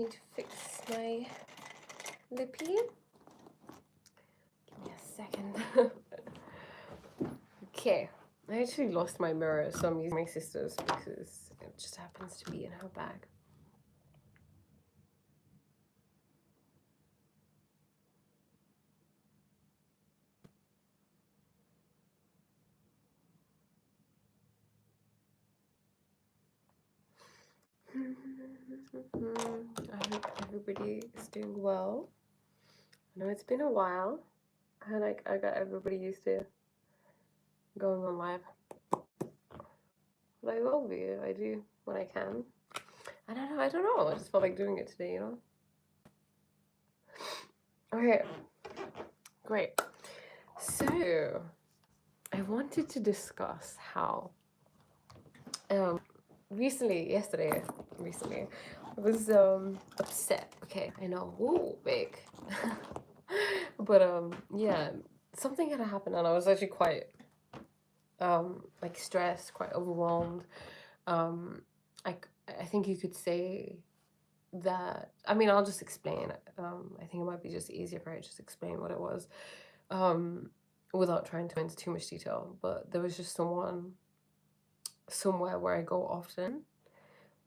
need to fix my lippy. Give me a second. Okay, I actually lost my mirror, so I'm using my sister's because it just happens to be in her bag. I hope everybody is doing well. I know it's been a while, and I got everybody used to going on live. But I will be. I do when I can. I don't know. I just felt like doing it today, you know? Okay. Great. So, I wanted to discuss how recently, I was upset. Okay, I know. Ooh, big. But yeah, something had happened and I was actually quite like stressed, quite overwhelmed. Um I I think you could say that, I mean, I'll just explain. I think it might be just easier if I just explain what it was, um without trying to go into too much detail. But there was just someone somewhere where I go often,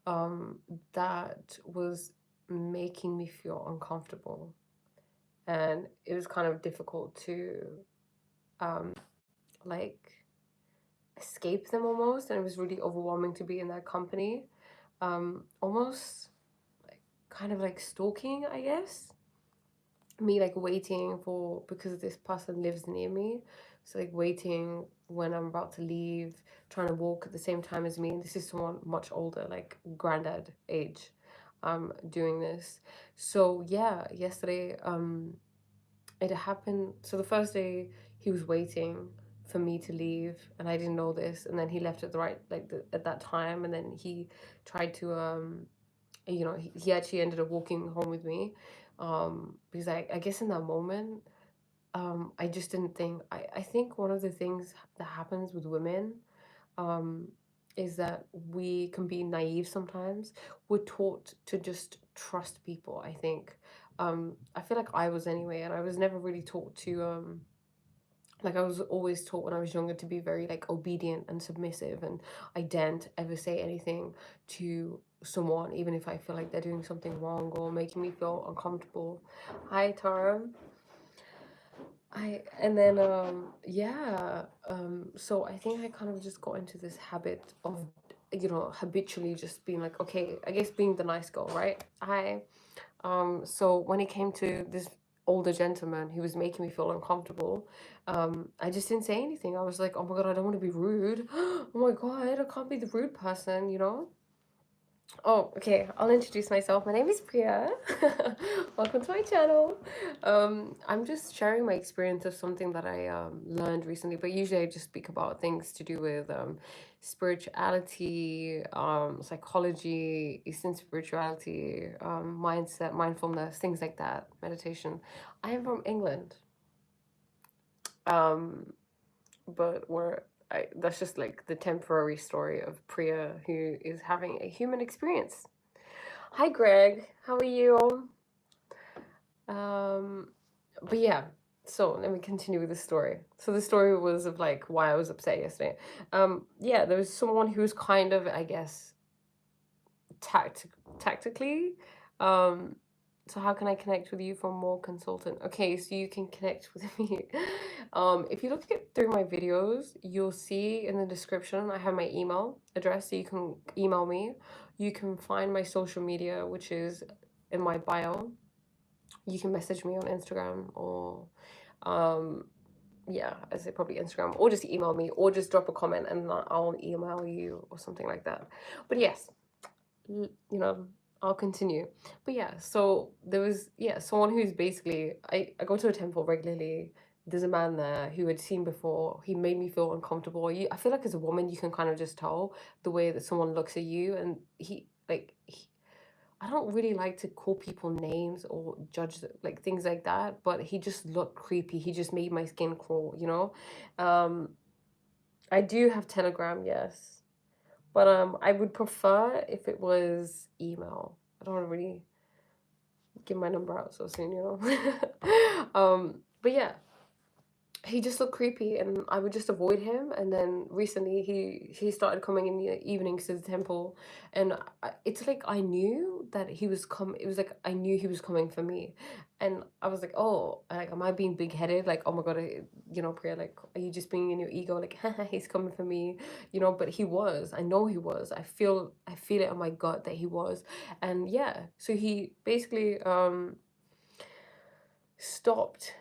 um, that was making me feel uncomfortable. And it was kind of difficult to um, like escape them almost. And it was really overwhelming to be in that company. Almost like, kind of like stalking, I guess. Me like waiting for, because this person lives near me. So like waiting when I'm about to leave, trying to walk at the same time as me. And this is someone much older, like granddad age, doing this. So yeah, yesterday, it happened. So the first day he was waiting for me to leave and I didn't know this, and then he left at the right, like at that time, and then he tried to you know, he actually ended up walking home with me, because I guess in that moment, I just didn't think, I think one of the things that happens with women, um, is that we can be naive sometimes. We're taught to just trust people, I think. I feel like I was anyway, and I was never really taught to, like I was always taught when I was younger to be very like obedient and submissive, and I daren't ever say anything to someone, even if I feel like they're doing something wrong or making me feel uncomfortable. Hi, Tara. And then yeah, so I think I kind of just got into this habit of, you know, habitually just being like, okay, I guess being the nice girl, right? So when it came to this older gentleman who was making me feel uncomfortable, I just didn't say anything. I was like, oh my god, I don't want to be rude. Oh my god, I can't be the rude person, you know? Oh, okay. I'll introduce myself. My name is Priya. Welcome to my channel. I'm just sharing my experience of something that I learned recently, but usually I just speak about things to do with spirituality, psychology, Eastern spirituality, mindset, mindfulness, things like that, meditation. I am from England, um, but that's just like the temporary story of Priya, who is having a human experience. Hi, Greg. How are you? Um, but yeah, so let me continue with the story. So the story was of like why I was upset yesterday. Yeah, there was someone who was kind of, I guess, tactically. Um, so how can I connect with you for more consultant? Okay, so you can connect with me. If you look through my videos, you'll see in the description I have my email address, so you can email me. You can find my social media, which is in my bio. You can message me on Instagram, or yeah, I say probably Instagram, or just email me, or just drop a comment and I'll email you or something like that. But yes, you know, I'll continue. But yeah, so there was, yeah, someone who's basically, I go to a temple regularly. There's a man there who had seen before. He made me feel uncomfortable. I feel like as a woman you can kind of just tell the way that someone looks at you, and I don't really like to call people names or judge like things like that, but he just looked creepy. He just made my skin crawl, you know. um I do have Telegram, yes, but I would prefer if it was email. I don't really, give my number out so soon, you know. But yeah, he just looked creepy, and I would just avoid him. And then recently he started coming in the evenings to the temple, and it's like I knew that he was come. It was like I knew he was coming for me, and I was like, oh, like am I being big headed? Like, oh my god, you know, Priya, like are you just being in your ego? Like, he's coming for me, you know. But he was. I know he was. I feel it in my gut that he was, and yeah. So he basically stopped.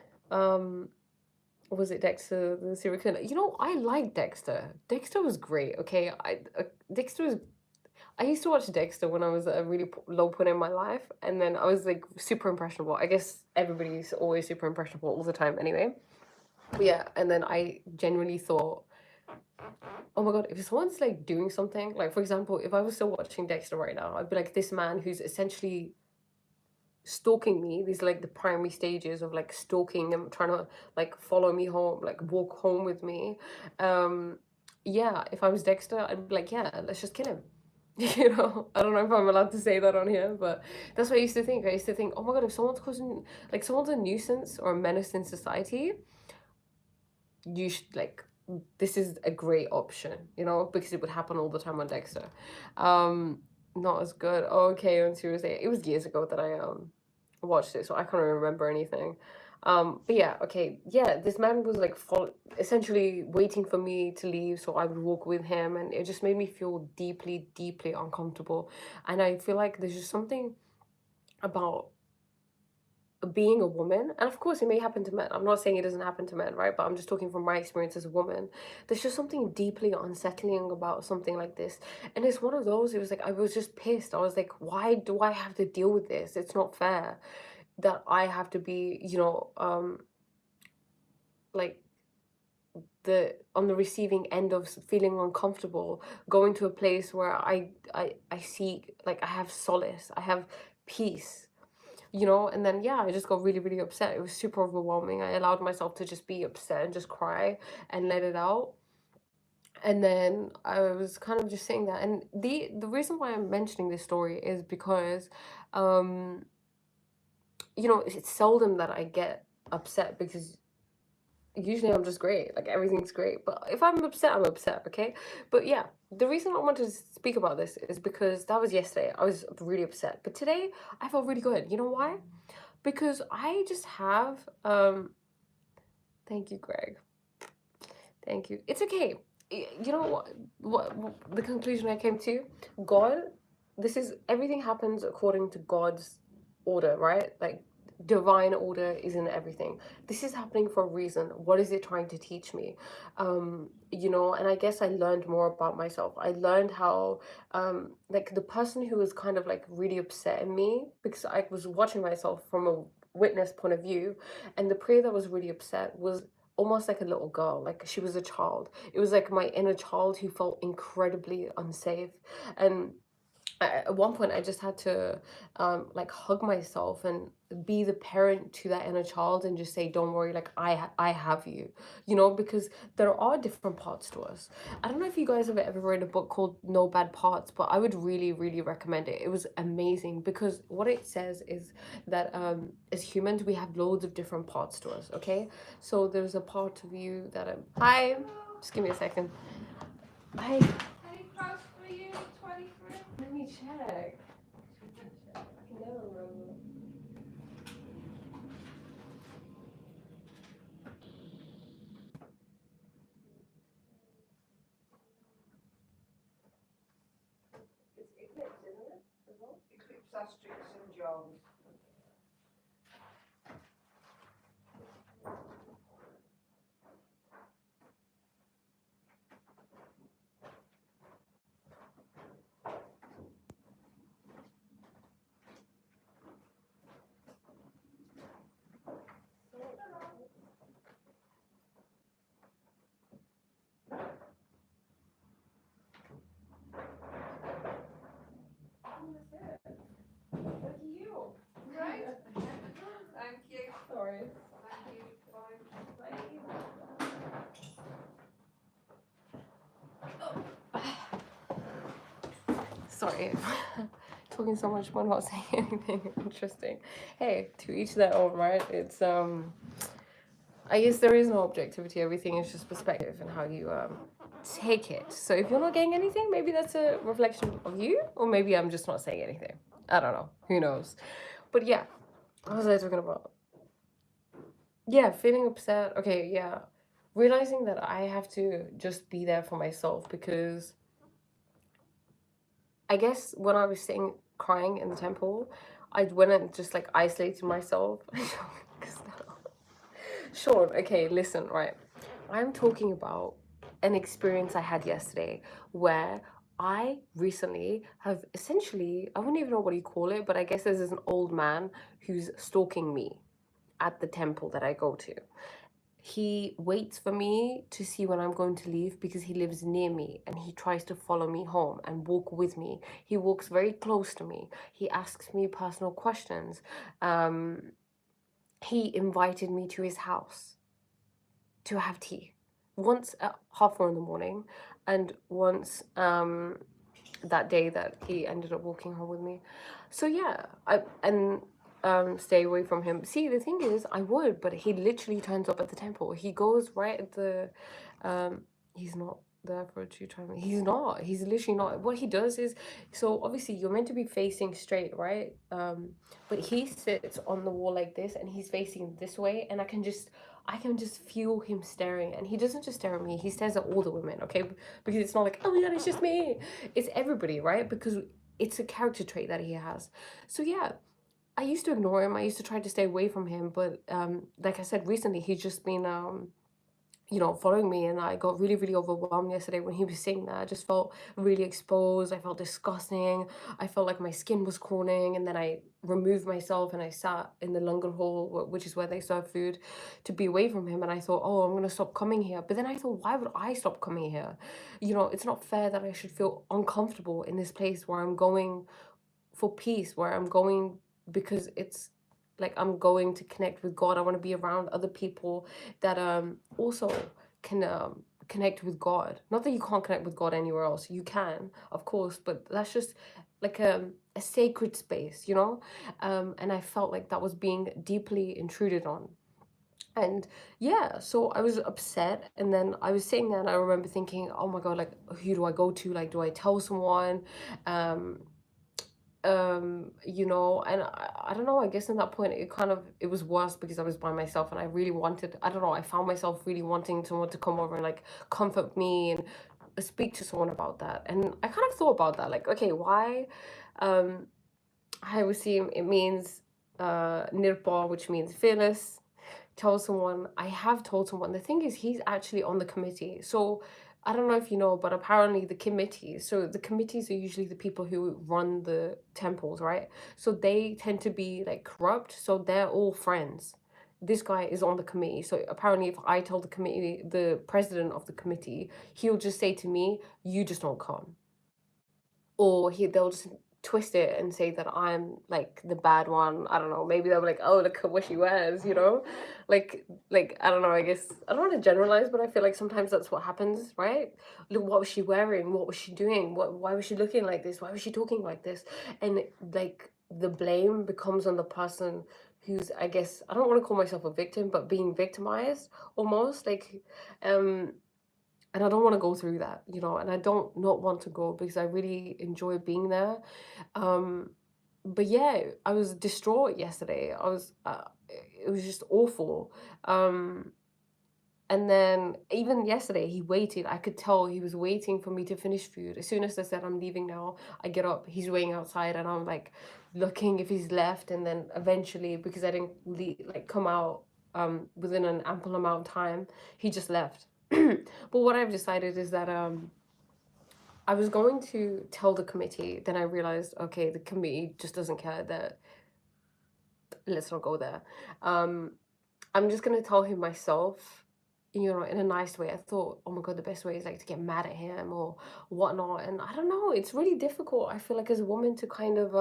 Was it Dexter the serial killer? You know, I like Dexter. Dexter was great. Okay, Dexter was. I used to watch Dexter when I was at a really low point in my life, and then I was like super impressionable. I guess everybody's always super impressionable all the time, anyway. But yeah, and then I genuinely thought, oh my god, if someone's like doing something, like for example, if I was still watching Dexter right now, I'd be like, this man who's essentially stalking me. These are like the primary stages of like stalking and trying to like follow me home, like walk home with me. um yeah, if I was Dexter, I'd be like, yeah, let's just kill him. You know, I don't know if I'm allowed to say that on here, but that's what I used to think. I used to think, oh my god, if someone's causing, like someone's a nuisance or a menace in society, you should like, this is a great option, you know, because it would happen all the time on Dexter. um Not as good. Oh, okay, on Tuesday, it was years ago that I watched it, so I can't remember anything. But yeah, okay, yeah, this man was like essentially waiting for me to leave so I would walk with him, and it just made me feel deeply, deeply uncomfortable. And I feel like there's just something about being a woman, and of course it may happen to men, I'm not saying it doesn't happen to men, right? But I'm just talking from my experience as a woman. There's just something deeply unsettling about something like this. And it's one of those, it was like I was just pissed. I was like, why do I have to deal with this? It's not fair that I have to be, you know, like the on the receiving end of feeling uncomfortable, going to a place where I seek, like I have solace, I have peace, you know. And then yeah, I just got really, really upset. It was super overwhelming. I allowed myself to just be upset and just cry and let it out. And then I was kind of just saying that, and the reason why I'm mentioning this story is because um you know, it's seldom that I get upset, because usually I'm just great, like everything's great. But if I'm upset, I'm upset, okay? But yeah, the reason I wanted to speak about this is because that was yesterday. I was really upset, but today I felt really good. You know why? Because I just have thank you, Greg. Thank you. It's okay. You know what the conclusion I came to? God, this is, everything happens according to God's order, right? Like divine order is in everything. This is happening for a reason. What is it trying to teach me? You know, and I guess I learned more about myself. I learned how like the person who was kind of like really upset at me, because I was watching myself from a witness point of view, and the prayer that was really upset was almost like a little girl, like she was a child. It was like my inner child who felt incredibly unsafe. And at one point I just had to like hug myself and be the parent to that inner child and just say, don't worry, like I have you, you know, because there are different parts to us. I don't know if you guys have ever read a book called No Bad Parts, but I would really, really recommend it. It was amazing, because what it says is that as humans we have loads of different parts to us, okay? So there's a part of you that hi, just give me a second. Hi. Any cards for you? 23? Let me check. I can never remember. It's Eclipse, isn't it? As well? Eclipse, Asterix, and John. Look at you. Right? Thank you. Sorry. Thank you. Bye. Bye. Sorry. Told talking so much but not saying anything interesting. Hey, to each their own, right? It's I guess there is no objectivity. Everything is just perspective and how you take it. So if you're not getting anything, maybe that's a reflection of you, or maybe I'm just not saying anything. I don't know. Who knows? But yeah, what was I talking about? Yeah, feeling upset. Okay, yeah. Realizing that I have to just be there for myself because I guess when I was sitting crying in the temple, I went and just like isolated myself. Sean, okay, listen, right. I'm talking about an experience I had yesterday where I recently have essentially, I wouldn't even know what you call it, but I guess this is an old man who's stalking me at the temple that I go to. He waits for me to see when I'm going to leave because he lives near me and he tries to follow me home and walk with me. He walks very close to me. He asks me personal questions. He invited me to his house to have tea. Once at 4:30 in the morning, and once that day that he ended up walking home with me. So yeah, stay away from him. See, the thing is, I would, but he literally turns up at the temple. He goes right at the, he's not there for a true time. He's not. He's literally not. What he does is, so obviously you're meant to be facing straight, right? But he sits on the wall like this, and he's facing this way, and I can just feel him staring, and he doesn't just stare at me, he stares at all the women, okay? Because it's not like, oh my god, it's just me. It's everybody, right? Because it's a character trait that he has. So yeah, I used to ignore him. I used to try to stay away from him, but like I said, recently he's just been following me, and I got really, really overwhelmed yesterday when he was saying that. I just felt really exposed. I felt disgusting. I felt like my skin was crawling, and then I removed myself and I sat in the langar hall, which is where they serve food, to be away from him. And I thought, oh, I'm gonna stop coming here. But then I thought, why would I stop coming here? It's not fair that I should feel uncomfortable in this place where I'm going for peace, where I'm going because it's like I'm going to connect with God. I want to be around other people that also can connect with God. Not that you can't connect with God anywhere else. You can, of course, but that's just like a sacred space, and I felt like that was being deeply intruded on. And yeah, so I was upset, and then I was sitting there and I remember thinking, oh my god, like who do I go to? Like, do I tell someone? um and I don't know, I guess in that point it was worse because I was by myself, and I really wanted, I don't know, I found myself really wanting someone to come over and like comfort me and speak to someone about that. And I kind of thought about that, like, okay, why? um I would see it means nirpa, which means fearless. Tell someone, I have told someone. The thing is, he's actually on the committee. So I don't know if you know, but apparently the committees are usually the people who run the temples, right? So they tend to be like corrupt. So they're all friends. This guy is on the committee. So apparently, if I tell the committee, the president of the committee, he'll just say to me, you just don't come. Or they'll just twist it and say that I'm like the bad one. I don't know. Maybe they'll be like, "Oh, look at what she wears," like I don't know. I guess I don't want to generalize, but I feel like sometimes that's what happens, right? Look, what was she wearing? What was she doing? Why was she looking like this? Why was she talking like this? And like the blame becomes on the person who's, I guess, I don't want to call myself a victim, but being victimized almost, like, and I don't want to go through that, and I don't not want to go because I really enjoy being there. Um, but yeah, I was distraught yesterday. It was just awful. And then even yesterday, he waited. I could tell he was waiting for me to finish food. As soon as I said I'm leaving now, I get up. He's waiting outside, and I'm like looking if he's left. And then eventually, because I didn't like come out within an ample amount of time, he just left. But what I've decided is that I was going to tell the committee. Then I realized, okay, the committee just doesn't care. That let's not go there. I'm just gonna tell him myself, in a nice way. I thought, oh my god, the best way is like to get mad at him or whatnot. And I don't know, it's really difficult, I feel like, as a woman to kind of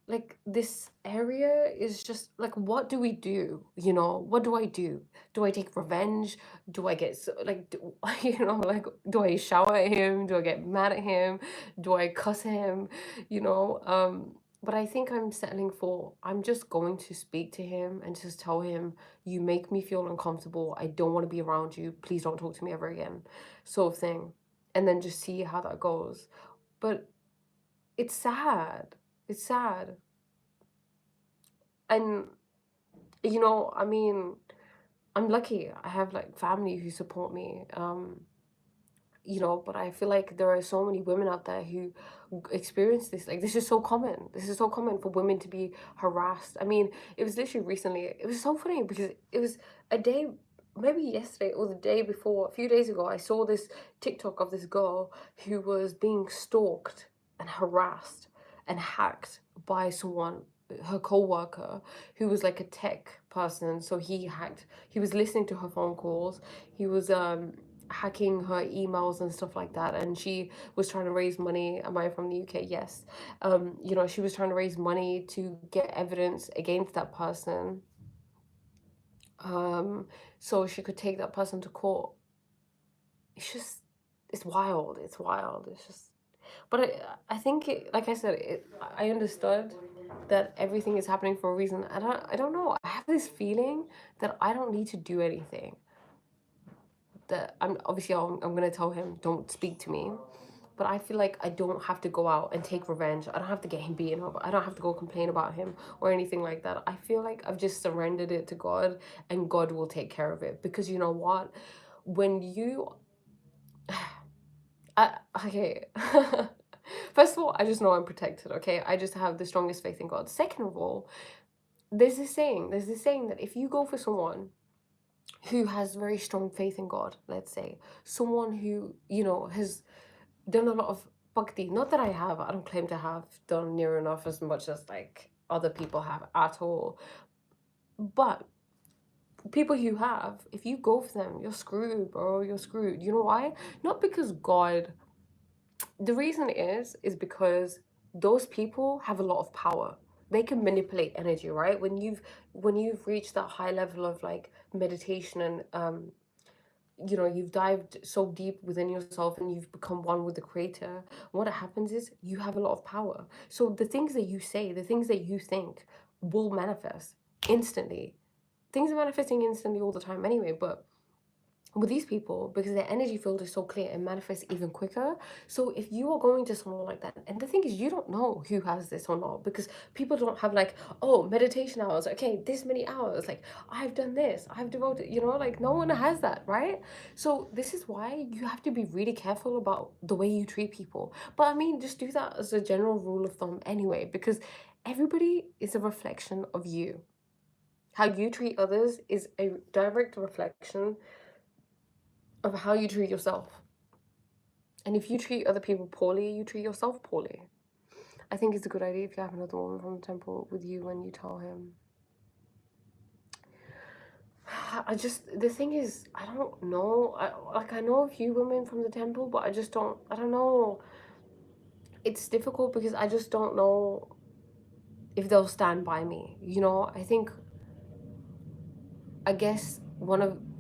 like this area is just like, what do we do? You know, what do I do? Do I take revenge? Do I get like, you know, like, do I shout at him? Do I get mad at him? Do I cuss him? You know, but I think I'm settling for, I'm just going to speak to him and just tell him, you make me feel uncomfortable. I don't want to be around you. Please don't talk to me ever again, sort of thing. And then just see how that goes. But it's sad. It's sad. And, you know, I mean, I'm lucky. I have like family who support me. You know, but I feel like there are so many women out there who experience this. Like, this is so common. This is so common for women to be harassed. I mean, it was literally recently, it was so funny because it was a day, maybe yesterday or the day before, a few days ago, I saw this TikTok of this girl who was being stalked and harassed and hacked by someone, her co-worker, who was like a tech person. So he was listening to her phone calls. He was hacking her emails and stuff like that, and she was trying to raise money. Am I from the UK? Yes. You know, she was trying to raise money to get evidence against that person, so she could take that person to court. It's just, it's wild. It's wild. It's just, but I think it, like I said, I understood that everything is happening for a reason. I don't know. I have this feeling that I don't need to do anything. That I'm gonna tell him, don't speak to me. But I feel like I don't have to go out and take revenge. I don't have to get him beaten up. I don't have to go complain about him or anything like that. I feel like I've just surrendered it to God, and God will take care of it. Because you know what? When you, okay. First of all, I just know I'm protected, okay? I just have the strongest faith in God. Second of all, there's this saying that if you go for someone who has very strong faith in God, let's say, someone who, you know, has done a lot of bhakti. Not that I don't claim to have done near enough as much as like other people have at all. But people who have, if you go for them, you're screwed, bro. You're screwed. You know why? Not because God. The reason is because those people have a lot of power. They can manipulate energy, right? When you've reached that high level of like meditation and you know, you've dived so deep within yourself and you've become one with the creator, what happens is you have a lot of power. So the things that you say, the things that you think will manifest instantly. Things are manifesting instantly all the time anyway, but with these people, because their energy field is so clear, it manifests even quicker. So if you are going to someone like that, and the thing is, you don't know who has this or not, because people don't have like, oh, meditation hours, okay, this many hours, like I've done this, I've devoted, you know, like no one has that, right? So this is why you have to be really careful about the way you treat people. But I mean, just do that as a general rule of thumb anyway, because everybody is a reflection of you. How you treat others is a direct reflection of how you treat yourself. And if you treat other people poorly, you treat yourself poorly. I think it's a good idea if you have another woman from the temple with you when you tell him. The thing is, I don't know. I know a few women from the temple, but I don't know. It's difficult because I just don't know if they'll stand by me. You know, I guess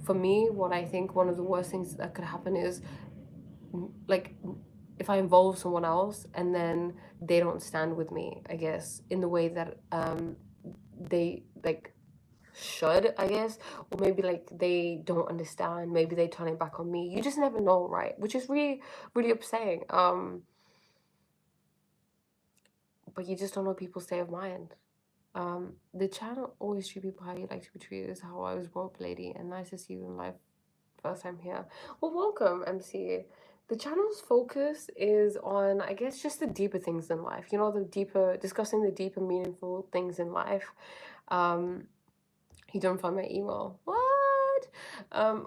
for me, what I think one of the worst things that could happen is like if I involve someone else and then they don't stand with me, I guess, in the way that they like should, I guess, or maybe like they don't understand, maybe they turn it back on me. You just never know, right? Which is really, really upsetting. But you just don't know people's state of mind. The channel always treat people how you like to be treated is how I was brought up, lady, and nice to see you in life. First time here. Well, welcome, MC. The channel's focus is on, I guess, just the deeper things in life. You know, discussing the deeper, meaningful things in life. You don't find my email. What?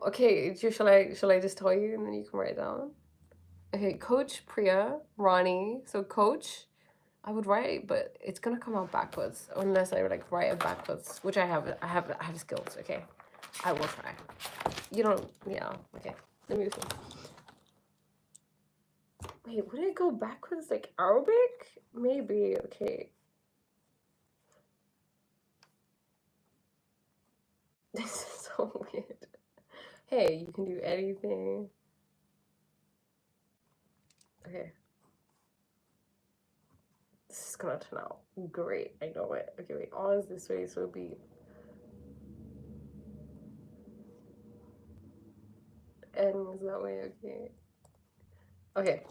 Okay, shall I just tell you and then you can write it down? Okay, Coach Priya Rani. So Coach, I would write, but it's gonna come out backwards unless I like write it backwards, which I have skills. Okay, I will try. You don't. Yeah. Okay. Let me see. Wait, would it go backwards like Arabic? Maybe. Okay. so weird. Hey, you can do anything. Okay. This is gonna turn out great. I know it. Okay, wait. All is this way, so it'll be ends that way. Okay. Okay.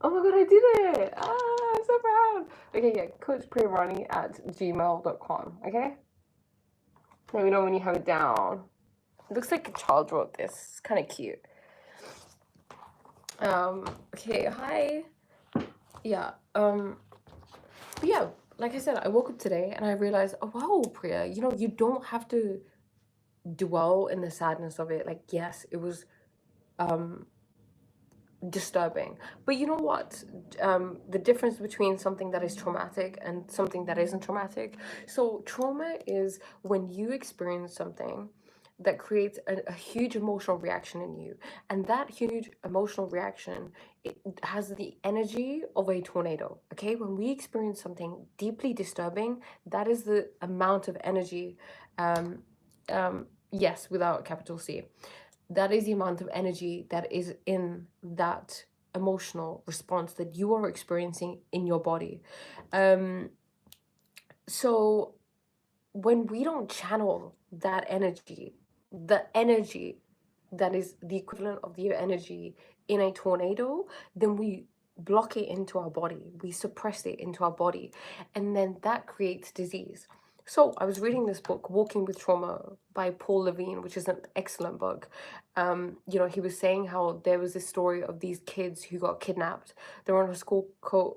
Oh my god, I did it! Ah, I'm so proud. Okay, yeah. coachpriyarani@gmail.com. Okay. Let me know when you have it down. It looks like a child wrote this. It's kind of cute. Okay, hi. Yeah. Yeah, like I said, I woke up today and I realized, oh wow, Priya, you don't have to dwell in the sadness of it. Like, yes, it was um disturbing. But you know what? The difference between something that is traumatic and something that isn't traumatic. So trauma is when you experience something that creates a huge emotional reaction in you, and that huge emotional reaction, it has the energy of a tornado. Okay, when we experience something deeply disturbing, that is the amount of energy, um yes, without capital C, that is the amount of energy that is in that emotional response that you are experiencing in your body. So when we don't channel that energy, the energy that is the equivalent of the energy in a tornado, then we block it into our body, we suppress it into our body, and then that creates disease. So I was reading this book, Walking with Trauma by Paul Levine, which is an excellent book. He was saying how there was this story of these kids who got kidnapped. They were on a school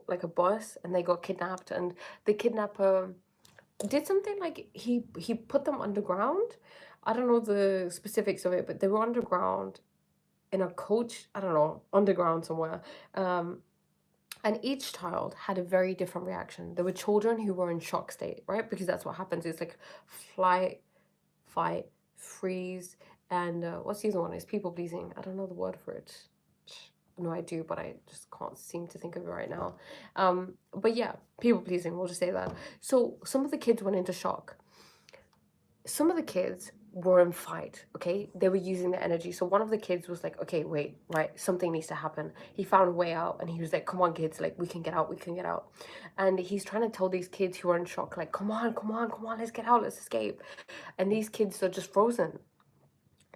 like a bus, and they got kidnapped, and the kidnapper did something like he put them underground. I don't know the specifics of it, but they were underground in a coach, I don't know, underground somewhere. And each child had a very different reaction. There were children who were in shock state, right? Because that's what happens. It's like flight, fight, freeze, and what's the other one? Is people pleasing. I don't know the word for it. No, I do, but I just can't seem to think of it right now. But yeah, people pleasing, we'll just say that. So some of the kids went into shock. Some of the kids were in fight, okay? They were using the energy. So one of the kids was like, okay, wait, right, something needs to happen. He found a way out, and he was like, come on, kids, like, we can get out, we can get out. And he's trying to tell these kids who are in shock, like, come on, come on, come on, let's get out, let's escape. And these kids are just frozen.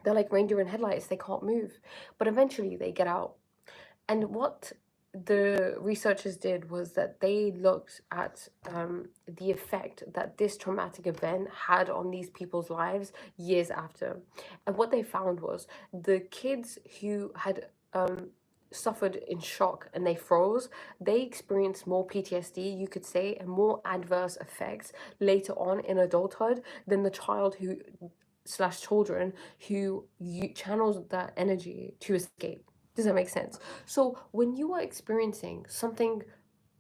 They're like reindeer in headlights, they can't move. But eventually they get out. And what the researchers did was that they looked at the effect that this traumatic event had on these people's lives years after. And what they found was the kids who had suffered in shock and they froze, they experienced more PTSD, you could say, and more adverse effects later on in adulthood than the child who slash children who channels that energy to escape. Does that make sense? So when you are experiencing something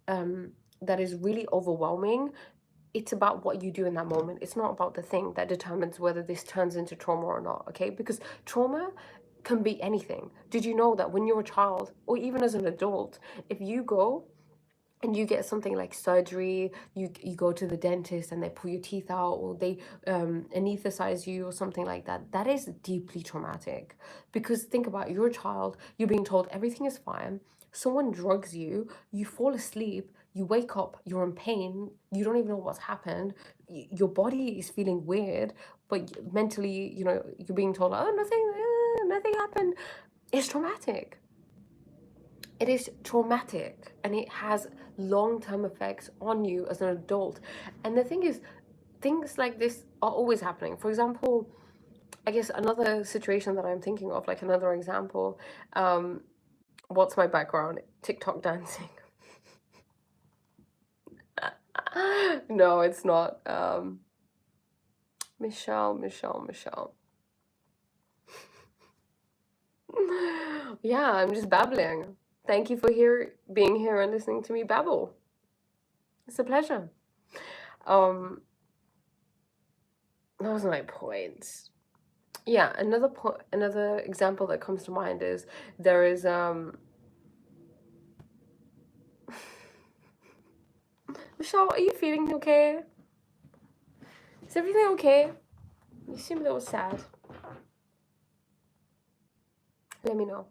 that is really overwhelming, it's about what you do in that moment. It's not about the thing that determines whether this turns into trauma or not, okay? Because trauma can be anything. Did you know that when you're a child, or even as an adult, if you go and you get something like surgery, you go to the dentist and they pull your teeth out, or they anesthetize you or something like that, that is deeply traumatic. Because think about it, you're a child, you're being told everything is fine, someone drugs you, you fall asleep, you wake up, you're in pain, you don't even know what's happened, your body is feeling weird, but mentally, you're being told, oh, nothing happened. It's traumatic. It is traumatic, and it has long-term effects on you as an adult. And the thing is, things like this are always happening. For example, I guess another situation that I'm thinking of, like another example, what's my background? TikTok dancing. No, it's not. Michelle. Yeah, I'm just babbling. Thank you for being here and listening to me babble. It's a pleasure. That was my point. Yeah, another example that comes to mind is there is Michelle, are you feeling okay? Is everything okay? You seem a little sad. Let me know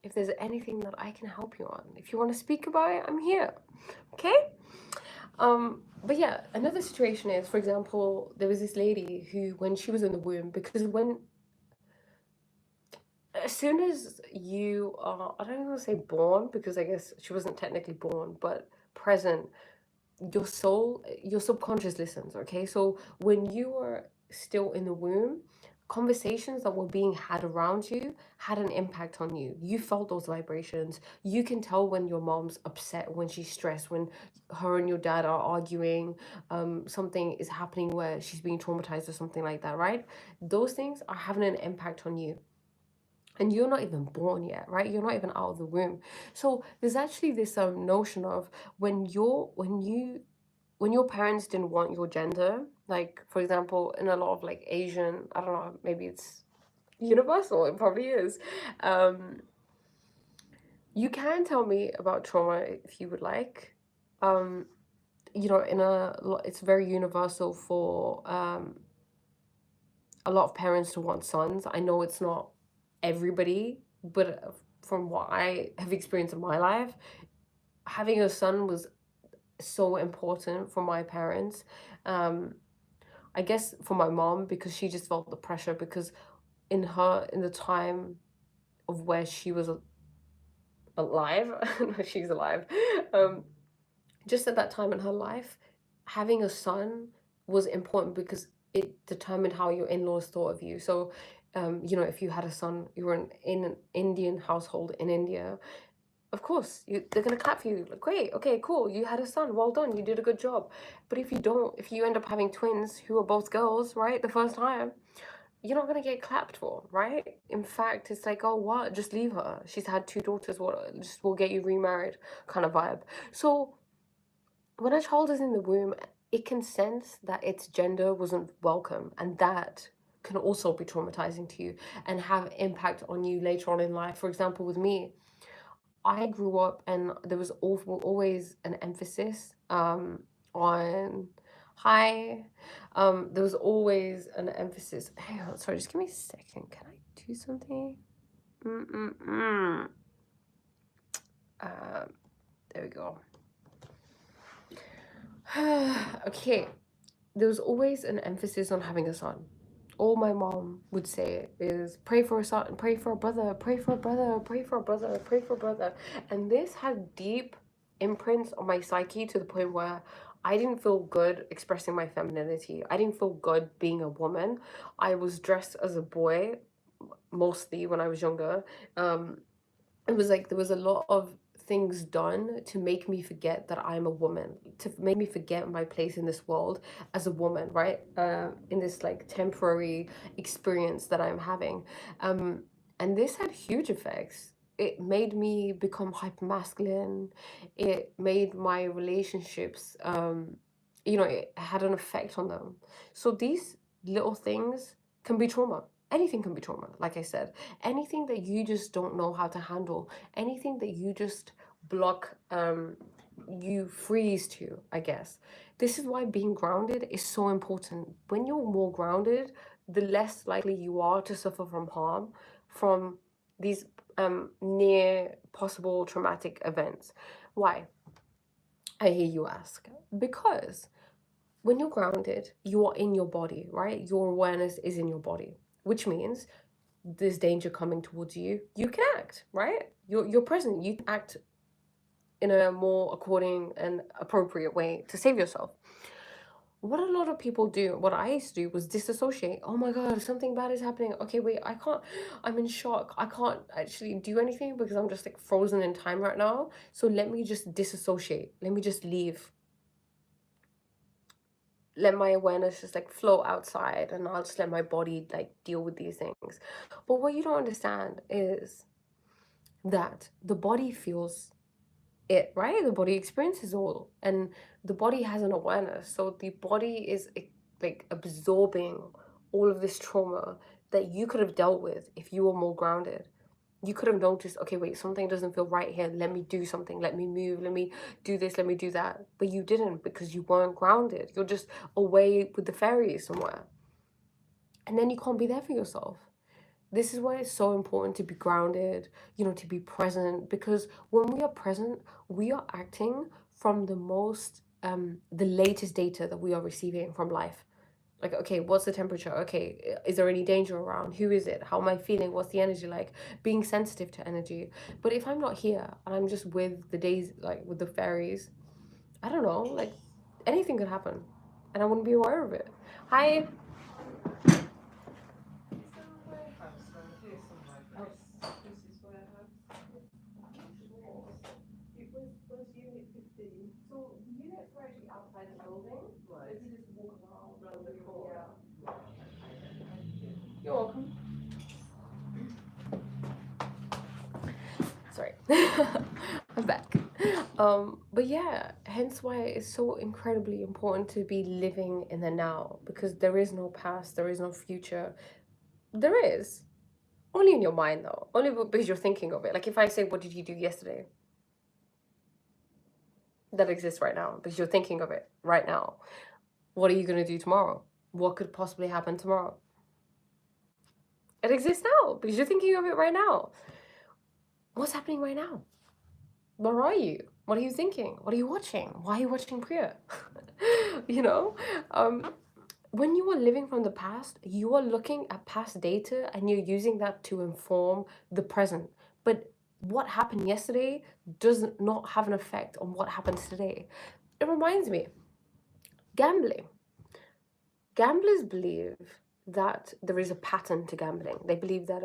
if there's anything that I can help you on. If you want to speak about it, I'm here. Okay? But yeah, another situation is, for example, there was this lady who, when she was in the womb, because when as soon as you are, I don't even want to say born, because I guess she wasn't technically born, but present, your soul, your subconscious listens, okay? So when you were still in the womb, conversations that were being had around you had an impact on you. You felt those vibrations. You can tell when your mom's upset, when she's stressed, when her and your dad are arguing, something is happening where she's being traumatized or something like that, right? Those things are having an impact on you. And you're not even born yet, right? You're not even out of the womb. So there's actually this notion of when your parents didn't want your gender, like for example, in a lot of like Asian, I don't know, maybe it's universal, it probably is. You can tell me about trauma if you would like. Um, it's very universal for a lot of parents to want sons. I know it's not everybody, but from what I have experienced in my life, having a son was so important for my parents. Um, I guess for my mom, because she just felt the pressure, because in the time of where she was alive, she's alive, um, just at that time in her life, having a son was important because it determined how your in-laws thought of you. So, if you had a son, you were in an Indian household in India, of course, they're gonna clap for you. Like, great, okay, cool, you had a son, well done, you did a good job. But if you don't, if you end up having twins who are both girls, right, the first time, you're not gonna get clapped for, right? In fact, it's like, oh, what? Just leave her. She's had two daughters. What? Just we'll get you remarried, kind of vibe. So when a child is in the womb, it can sense that its gender wasn't welcome, and that can also be traumatizing to you and have impact on you later on in life. For example, with me, I grew up and there was always an emphasis on hi. There was always an emphasis. Hang on, sorry, just give me a second. Can I do something? Mm-mm-mm. There we go. Okay, there was always an emphasis on having a son. All my mom would say is pray for a son, pray for a brother, pray for a brother, pray for a brother, pray for a brother. And this had deep imprints on my psyche to the point where I didn't feel good expressing my femininity. I didn't feel good being a woman. I was dressed as a boy mostly when I was younger. It was like there was a lot of things done to make me forget that I'm a woman, to make me forget my place in this world as a woman, right? In this like temporary experience that I'm having. Um, and this had huge effects. It made me become hyper masculine. It made my relationships, it had an effect on them. So these little things can be trauma. Anything can be trauma, like I said. Anything that you just don't know how to handle, anything that you just block, you freeze to, I guess. This is why being grounded is so important. When you're more grounded, the less likely you are to suffer from harm from these near possible traumatic events. Why? I hear you ask. Because when you're grounded, you are in your body, right? Your awareness is in your body, which means there's danger coming towards you, you can act, right? You're present. You can act in a more according and appropriate way to save yourself. What a lot of people do, what I used to do was disassociate. Oh my God, something bad is happening. Okay, wait, I can't, I'm in shock. I can't actually do anything because I'm just like frozen in time right now. So let me just disassociate. Let me just leave. Let my awareness just like float outside and I'll just let my body like deal with these things. But what you don't understand is that the body feels it, right? The body experiences all, and the body has an awareness. So the body is like absorbing all of this trauma that you could have dealt with if you were more grounded. You could have noticed, okay, wait, something doesn't feel right here. Let me do something. Let me move. Let me do this. Let me do that. But you didn't because you weren't grounded. You're just away with the fairies somewhere. and then you can't be there for yourself. This is why it's so important to be grounded, to be present, because when we are present, we are acting from the latest data that we are receiving from life. Like, okay, what's the temperature? Okay, is there any danger around? Who is it? How am I feeling? What's the energy like? Being sensitive to energy. But if I'm not here and I'm just with the days, like with the fairies, I don't know, like anything could happen and I wouldn't be aware of it. Hi. So the units were actually outside the building. Right. If you just walk around the floor. Yeah. You're welcome. Sorry. I'm back. But yeah, hence why it's so incredibly important to be living in the now, because there is no past, there is no future. There is. Only in your mind though. Only because you're thinking of it. Like if I say, what did you do yesterday? That exists right now because you're thinking of it right now. What are you going to do tomorrow? What could possibly happen tomorrow? It exists now because you're thinking of it right now. What's happening right now? Where are you? What are you thinking? What are you watching? Why are you watching Priya? you know? When you are living from the past, you are looking at past data and you're using that to inform the present. But what happened yesterday does not have an effect on what happens today. It reminds me, gambling. Gamblers believe that there is a pattern to gambling. They believe that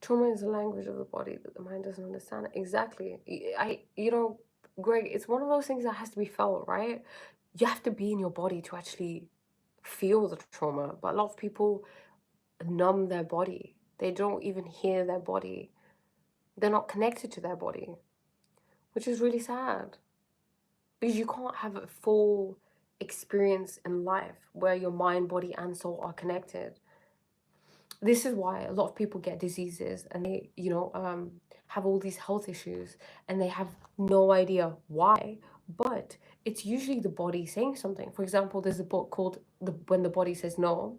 trauma is a language of the body that the mind doesn't understand. Exactly. Greg, it's one of those things that has to be felt, right? You have to be in your body to actually feel the trauma. But a lot of people numb their body. They don't even hear their body. They're not connected to their body, which is really sad. Because you can't have a full experience in life where your mind, body, and soul are connected. This is why a lot of people get diseases and they, have all these health issues and they have no idea why. But it's usually the body saying something. For example, there's a book called When the Body Says No.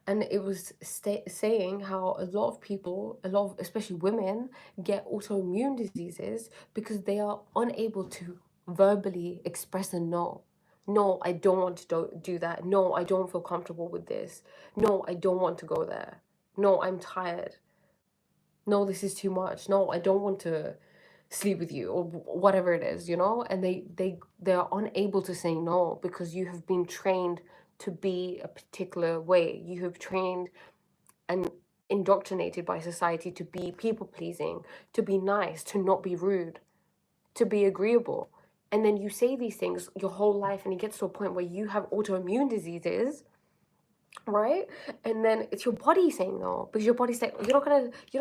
And it was saying how a lot of people, especially women, get autoimmune diseases because they are unable to verbally express a no. No, I don't want to do that. No, I don't feel comfortable with this. No, I don't want to go there. No, I'm tired. No, this is too much. No, I don't want to sleep with you, or whatever it is, and they're unable to say no because you have been trained to be a particular way. You have trained and indoctrinated by society to be people pleasing, to be nice, to not be rude, to be agreeable. And then you say these things your whole life and it gets to a point where you have autoimmune diseases, right? And then it's your body saying no, because your body's like, you're not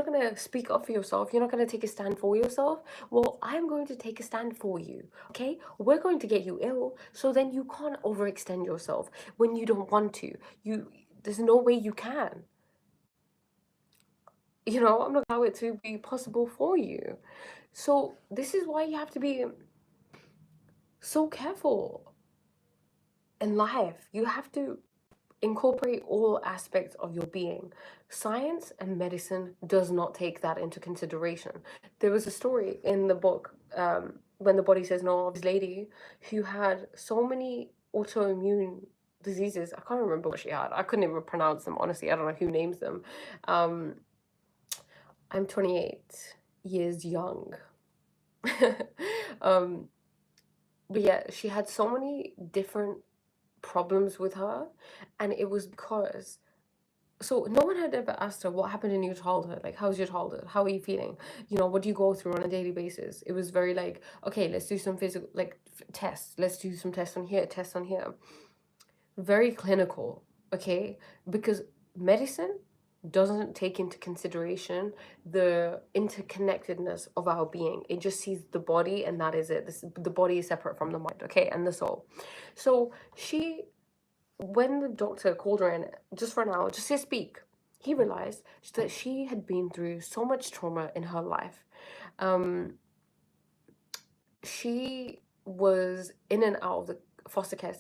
gonna speak up for yourself, you're not gonna take a stand for yourself. Well, I'm going to take a stand for you. Okay, we're going to get you ill, so then you can't overextend yourself when you don't want to. There's no way you can. I'm not allow it to be possible for you. So this is why you have to be so careful in life. You have to incorporate all aspects of your being. Science and medicine does not take that into consideration. There was a story in the book, When the Body Says No, of this lady who had so many autoimmune diseases. I can't remember what she had. I couldn't even pronounce them, honestly. I don't know who names them. I'm 28 years young. um, but yeah, she had so many different problems with her, and it was because no one had ever asked her what happened in your childhood. Like, how's your childhood? How are you feeling? What do you go through on a daily basis? It was very like, okay, let's do some physical tests. Let's do some tests on here, tests on here. Very clinical, okay? Because medicine doesn't take into consideration the interconnectedness of our being. It just sees the body and that is it. The body is separate from the mind, okay, and the soul. So when the doctor called her in just for an hour, just to speak, he realized that she had been through so much trauma in her life. She was in and out of the foster care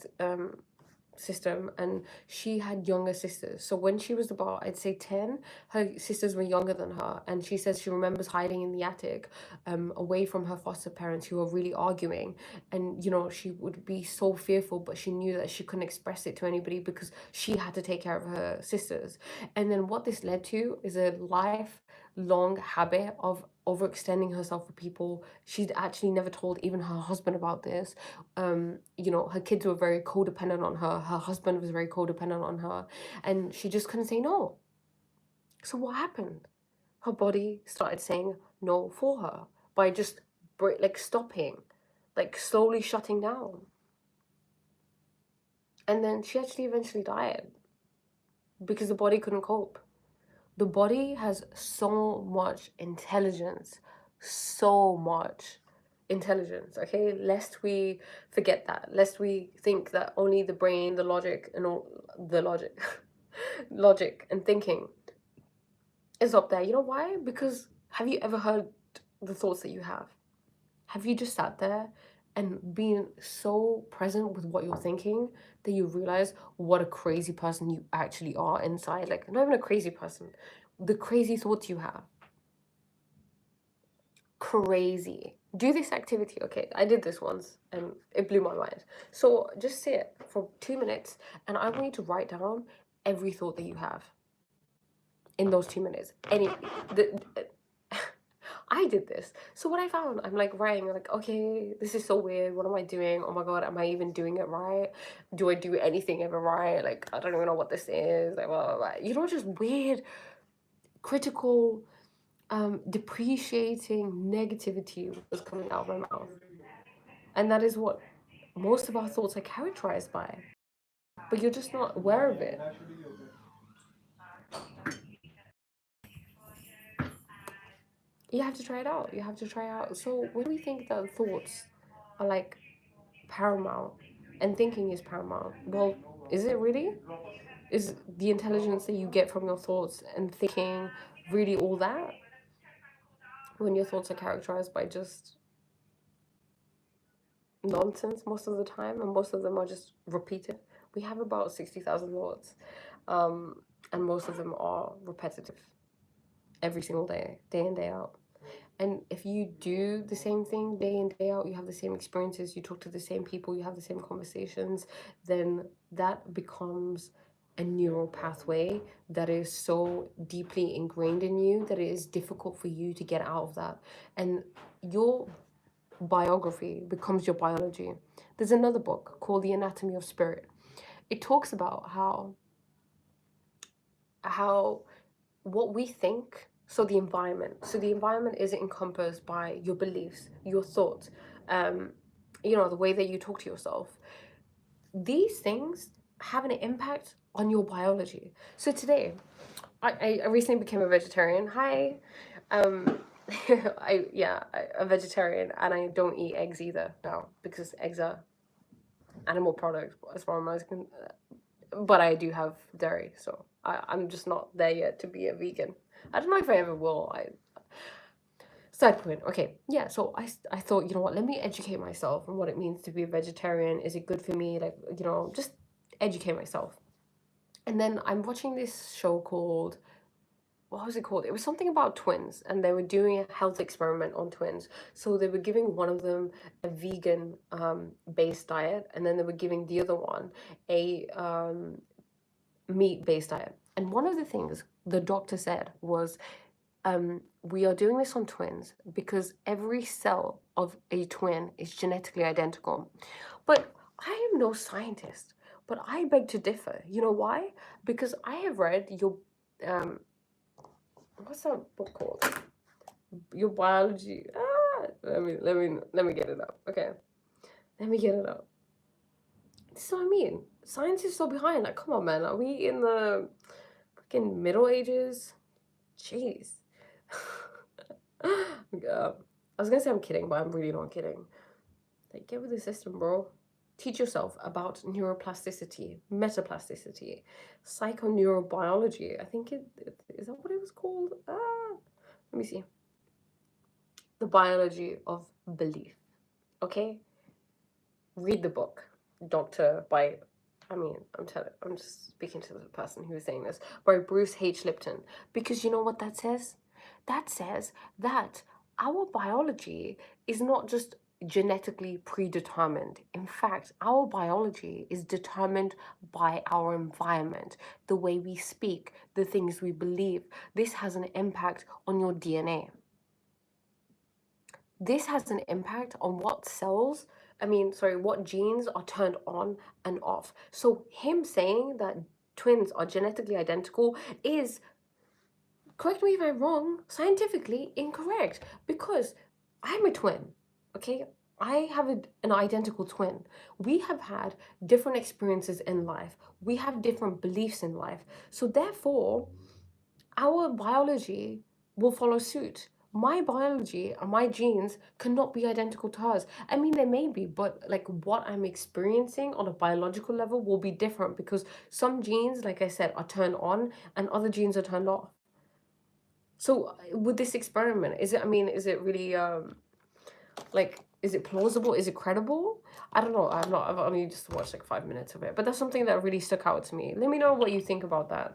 system, and she had younger sisters. So when she was about, I'd say 10, her sisters were younger than her, and she says she remembers hiding in the attic, away from her foster parents who were really arguing. And she would be so fearful, but she knew that she couldn't express it to anybody because she had to take care of her sisters. And then what this led to is a lifelong habit of overextending herself for people. She'd actually never told even her husband about this. Her kids were very codependent on her. Her husband was very codependent on her, and she just couldn't say no. So what happened? Her body started saying no for her by just stopping, like slowly shutting down. And then she actually eventually died because the body couldn't cope. The body has so much intelligence, so much intelligence, okay? Lest we forget that, lest we think that only the brain, the logic, and all the logic, logic and thinking is up there. You know why? Because have you ever heard the thoughts that you have? Have you just sat there and been so present with what you're thinking that you realize what a crazy person you actually are inside? Like, not even a crazy person, the crazy thoughts you have. Crazy. Do this activity. Okay, I did this once and it blew my mind. So just sit for 2 minutes and I want you to write down every thought that you have in those 2 minutes. I did this. So what I found, I'm like writing, like, okay, this is so weird. What am I doing? Oh my God, am I even doing it right? Do I do anything ever right? Like, I don't even know what this is. Like, blah, blah, blah. Just weird, critical, depreciating negativity was coming out of my mouth. And that is what most of our thoughts are characterized by. But you're just not aware of it. You have to try it out. You have to try out. So when we think that thoughts are like paramount and thinking is paramount, well, is it really? Is the intelligence that you get from your thoughts and thinking really all that? When your thoughts are characterized by just nonsense most of the time, and most of them are just repeated. We have about 60,000 thoughts, and most of them are repetitive every single day, day in, day out. And if you do the same thing day in, day out, you have the same experiences, you talk to the same people, you have the same conversations, then that becomes a neural pathway that is so deeply ingrained in you that it is difficult for you to get out of that. And your biography becomes your biology. There's another book called The Anatomy of Spirit. It talks about how what we think, so the environment is encompassed by your beliefs, your thoughts, the way that you talk to yourself. These things have an impact on your biology. So today, I recently became a vegetarian. Hi. I'm a vegetarian, and I don't eat eggs either now because eggs are animal products as far as but I do have dairy, so I'm just not there yet to be a vegan. I don't know if I ever will. Side point. Okay, yeah. So I thought, you know what? Let me educate myself on what it means to be a vegetarian. Is it good for me? Like, just educate myself. And then I'm watching this show called, what was it called? It was something about twins, and they were doing a health experiment on twins. So they were giving one of them a vegan based diet, and then they were giving the other one a meat based diet. And one of the things the doctor said was, we are doing this on twins because every cell of a twin is genetically identical. But I am no scientist, but I beg to differ. You know why? Because I have read your what's that book called? Your biology. Let me get it up. Okay, let me get it up. This is what I mean. Science is so behind. Like, come on, man. Are we in the fucking Middle Ages? Jeez. Yeah. I was gonna say I'm kidding, but I'm really not kidding. Like, get with the system, bro. Teach yourself about neuroplasticity, metaplasticity, psychoneurobiology. I think is that what it was called? Let me see. The biology of belief. Okay? Read the book. Doctor by I'm just speaking to the person who was saying this, by Bruce H. Lipton. Because you know what that says? That says that our biology is not just genetically predetermined. In fact, our biology is determined by our environment, the way we speak, the things we believe. This has an impact on your DNA. This has an impact on what genes are turned on and off. So him saying that twins are genetically identical is, correct me if I'm wrong, scientifically incorrect, because I'm a twin, okay? I have an identical twin. We have had different experiences in life. We have different beliefs in life. So therefore, our biology will follow suit. My biology and my genes cannot be identical to hers. I mean, they may be, but like what I'm experiencing on a biological level will be different, because some genes, like I said, are turned on and other genes are turned off. So with this experiment, is it really is it plausible? Is it credible? I don't know. I've only just watched like 5 minutes of it, but that's something that really stuck out to me. Let me know what you think about that.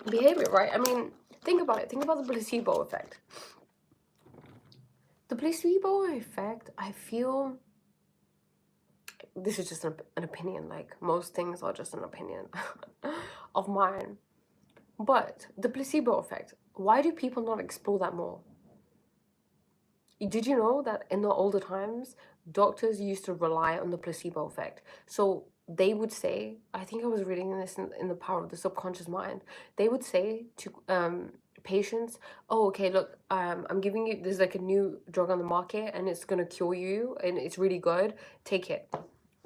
Behavior, right? I mean, think about it. Think about the placebo effect. The placebo effect, I feel, this is just an opinion, like most things are just an opinion of mine. But the placebo effect, why do people not explore that more? Did you know that in the older times, doctors used to rely on the placebo effect? So they would say, I think I was reading this in The Power of the Subconscious Mind. They would say to patients, oh, okay, look, I'm giving you, there's like a new drug on the market and it's going to cure you and it's really good. Take it.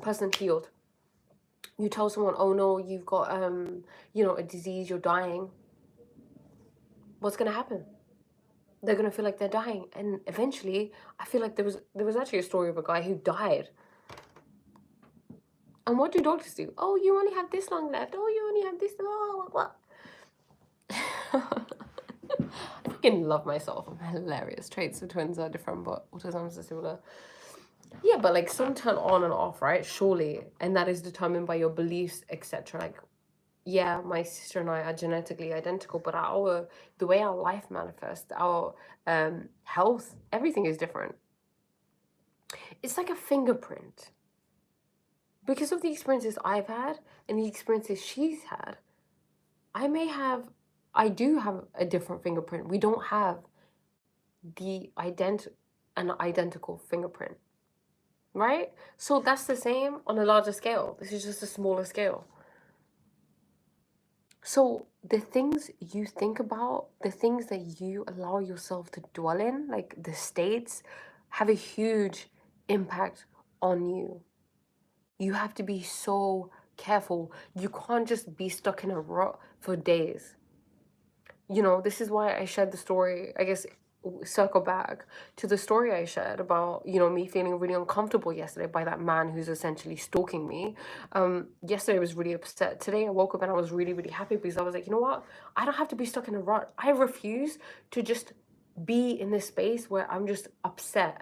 Person healed. You tell someone, oh no, you've got, a disease, you're dying. What's going to happen? They're gonna feel like they're dying, and eventually I feel like there was actually a story of a guy who died. And what do doctors do? Oh, you only have this long left. Oh, you only have this. Oh, what? I fucking love myself. I'm hilarious. Traits of twins are different, but autisms are similar. Yeah, but like some turn on and off, right? Surely, and that is determined by your beliefs, etc. Like, yeah, my sister and I are genetically identical, but the way our life manifests, our health, everything is different. It's like a fingerprint. Because of the experiences I've had and the experiences she's had, I do have a different fingerprint. We don't have an identical fingerprint, right? So that's the same on a larger scale. This is just a smaller scale. So the things you think about, the things that you allow yourself to dwell in, like the states, have a huge impact on you. You have to be so careful. You can't just be stuck in a rut for days. This is why I shared the story, I guess, circle back to the story I shared about, me feeling really uncomfortable yesterday by that man who's essentially stalking me. Yesterday I was really upset. Today I woke up and I was really, really happy, because I was like, you know what? I don't have to be stuck in a rut. I refuse to just be in this space where I'm just upset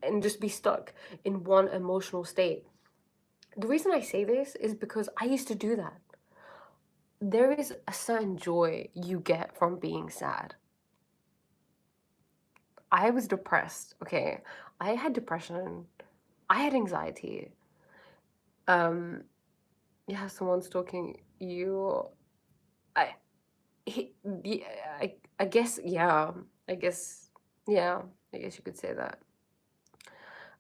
and just be stuck in one emotional state. The reason I say this is because I used to do that. There is a certain joy you get from being sad. I was depressed, okay? I had depression. I had anxiety. Yeah, someone's talking. I, yeah, I guess, yeah. I guess, yeah. I guess you could say that.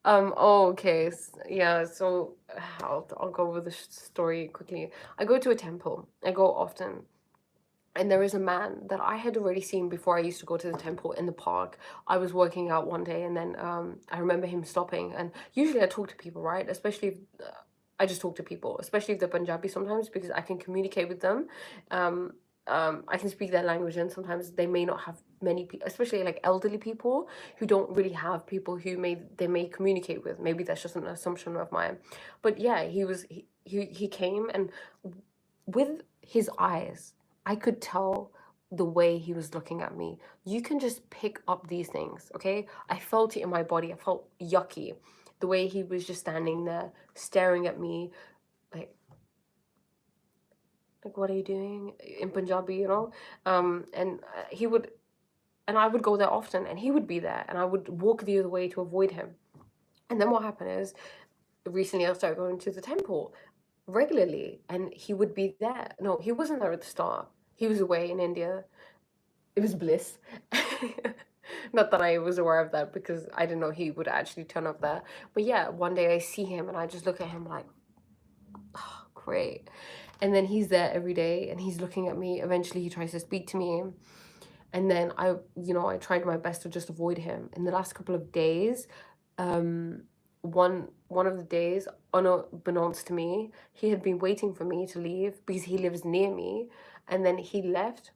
Oh, okay. Yeah, so I'll go over the story quickly. I go to a temple. I go often. And there is a man that I had already seen before I used to go to the temple in the park. I was working out one day, and then I remember him stopping. And usually I talk to people, right? Especially if I just talk to people, especially if they're Punjabi sometimes, because I can communicate with them. I can speak their language, and sometimes they may not have many people, especially like elderly people who don't really have people who they may communicate with. Maybe that's just an assumption of mine. But yeah, he came, and with his eyes, I could tell the way he was looking at me. You can just pick up these things, okay? I felt it in my body. I felt yucky. the way he was just standing there staring at me, like what are you doing in Punjabi, you know? And he would, and I would go there often, and he would be there, and I would walk the other way to avoid him. And then what happened is, recently I started going to the temple regularly, and he would be there. No, he wasn't there at the start. He was away in India. It was bliss. Not that I was aware of that, because I didn't know he would actually turn up there. But yeah, one day I see him and I just look at him like, oh, great. And then he's there every day and he's looking at me. Eventually he tries to speak to me. And then I tried my best to just avoid him. In the last couple of days, one of the days, unbeknownst to me, he had been waiting for me to leave because he lives near me. And then he left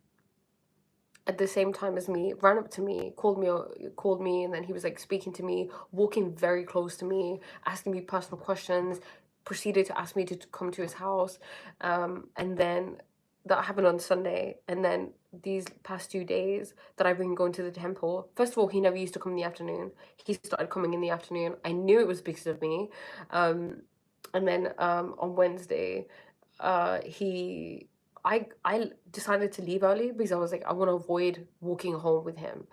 at the same time as me, ran up to me, called me, and then he was like speaking to me, walking very close to me, asking me personal questions, proceeded to ask me to come to his house. And then that happened on Sunday. And then these past 2 days that I've been going to the temple, first of all, he never used to come in the afternoon. He started coming in the afternoon. I knew it was because of me. And then on Wednesday, I decided to leave early because I was like, I want to avoid walking home with him.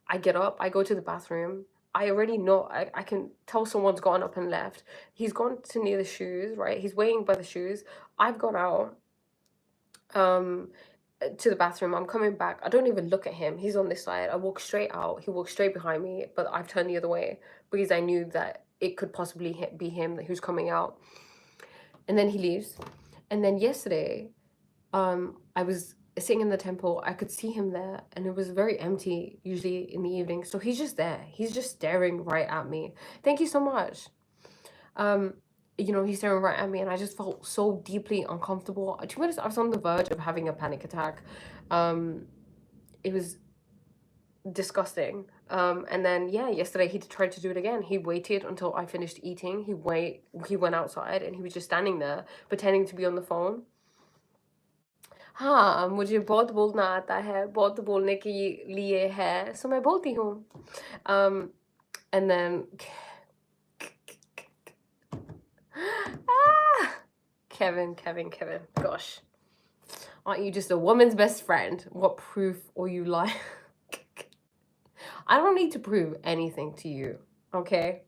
I get up, I go to the bathroom. I already know, I can tell someone's gone up and left. He's gone to near the shoes, right? He's waiting by the shoes. I've gone out um to the bathroom. I'm coming back. I don't even look at him. He's on this side. I walk straight out. He walks straight behind me, but I've turned the other way because I knew that it could possibly be him who's coming out. And then he leaves. And then yesterday, I was sitting in the temple. I could see him there, and it was very empty, usually in the evening. So he's just there. He's just staring right at me. Thank you so much. He's staring right at me, and I just felt so deeply uncomfortable. To be honest, I was on the verge of having a panic attack. It was disgusting. And then yeah, yesterday he tried to do it again. He waited until I finished eating. He went outside, and he was just standing there pretending to be on the phone. हाँ, मुझे बहुत बोलना आता है, बहुत बोलने के लिए है, so मैं बोलती हूँ. And then Kevin, gosh, aren't you just a woman's best friend? What proof or you lie? I don't need to prove anything to you, okay?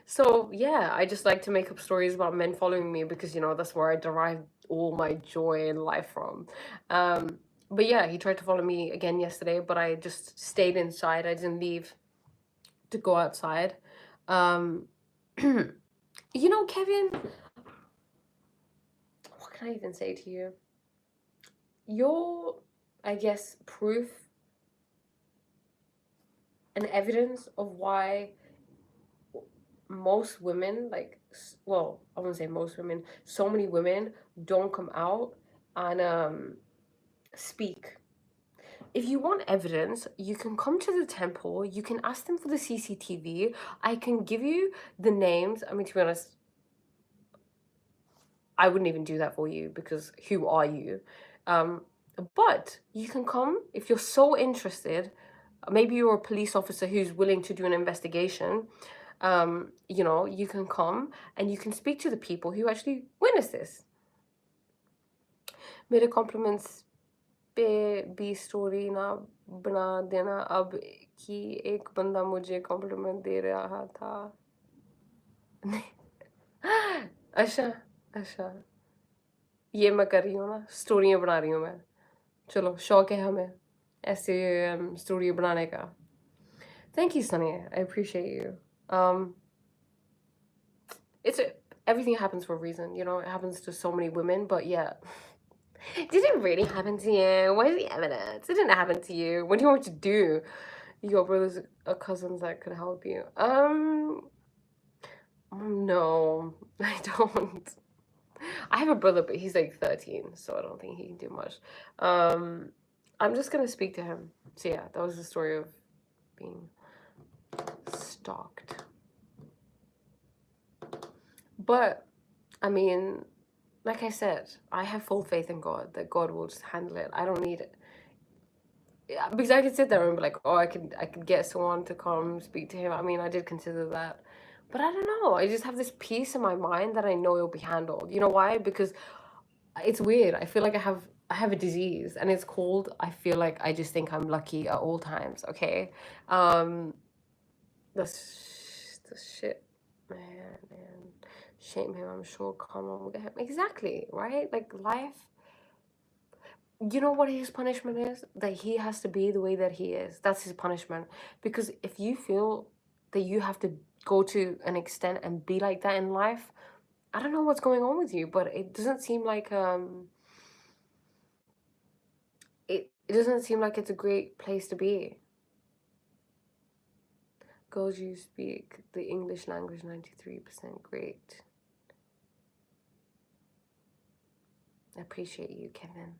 So yeah, I just like to make up stories about men following me because that's where I derive all my joy in life from. But yeah, he tried to follow me again yesterday, but I just stayed inside. I didn't leave to go outside. Kevin, what can I even say to you? You're, I guess, proof and evidence of why most women, well, I wouldn't say most women, so many women don't come out and speak. If you want evidence, you can come to the temple, you can ask them for the CCTV. I can give you the names. I mean, to be honest, I wouldn't even do that for you because who are you? But you can come if you're so interested. Maybe you're a police officer who's willing to do an investigation. You can come and you can speak to the people who actually witness this. मेरे compliments पे भी story ना बना देना अब कि एक बंदा मुझे कॉम्प्लीमेंट दे रहा था. अच्छा, ये मैं कर रही हूँ ना, स्टोरियाँ बना रही हूँ मैं. चलो, शौक है हमें ऐसे स्टोरी बनाने का. Thank you, Sunny. I appreciate you. Everything happens for a reason, it happens to so many women, but yeah. Did it really happen to you? Where's the evidence? It didn't happen to you. What do you want to do? You got brothers or cousins that could help you? No, I don't. I have a brother, but he's like 13, so I don't think he can do much. I'm just gonna speak to him. So yeah, that was the story of being stalked. But, I mean, like I said, I have full faith in God, that God will just handle it. I don't need it. Yeah, because I could sit there and be like, oh, I could get someone to come speak to him. I mean, I did consider that. But I don't know. I just have this peace in my mind that I know it'll be handled. You know why? Because it's weird. I feel like I have a disease and it's called, I feel like I just think I'm lucky at all times, okay? Um the shit, man. Shame him, I'm sure karma will get him. Exactly, right? Like life, you know what his punishment is? That he has to be the way that he is. That's his punishment. Because if you feel that you have to go to an extent and be like that in life, I don't know what's going on with you, but it doesn't seem like it doesn't seem like it's a great place to be. Girls, you speak the English language 93% great. I appreciate you, Kevin.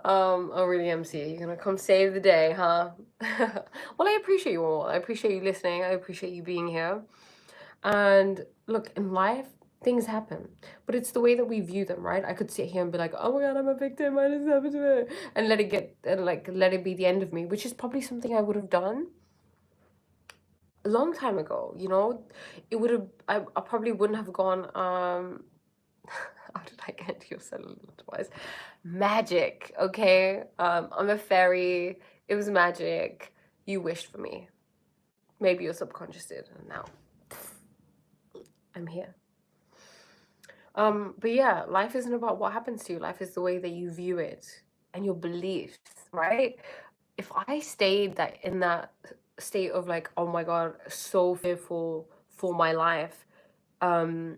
Oh really, MC, you're gonna come save the day, huh? Well, I appreciate you all. I appreciate you listening. I appreciate you being here. And look, in life, things happen, but it's the way that we view them, right? I could sit here and be like, oh my god, I'm a victim, I just happened to it, and let it get, and like let it be the end of me, which is probably something I would have done a long time ago, you know. It would have, I probably wouldn't have gone, how did I get into your cellular twice? Magic, okay? I'm a fairy. It was magic. You wished for me. Maybe your subconscious did, and now I'm here. But yeah, life isn't about what happens to you. Life is the way that you view it and your beliefs, right? If I stayed that in that state of like, oh my god, so fearful for my life, kind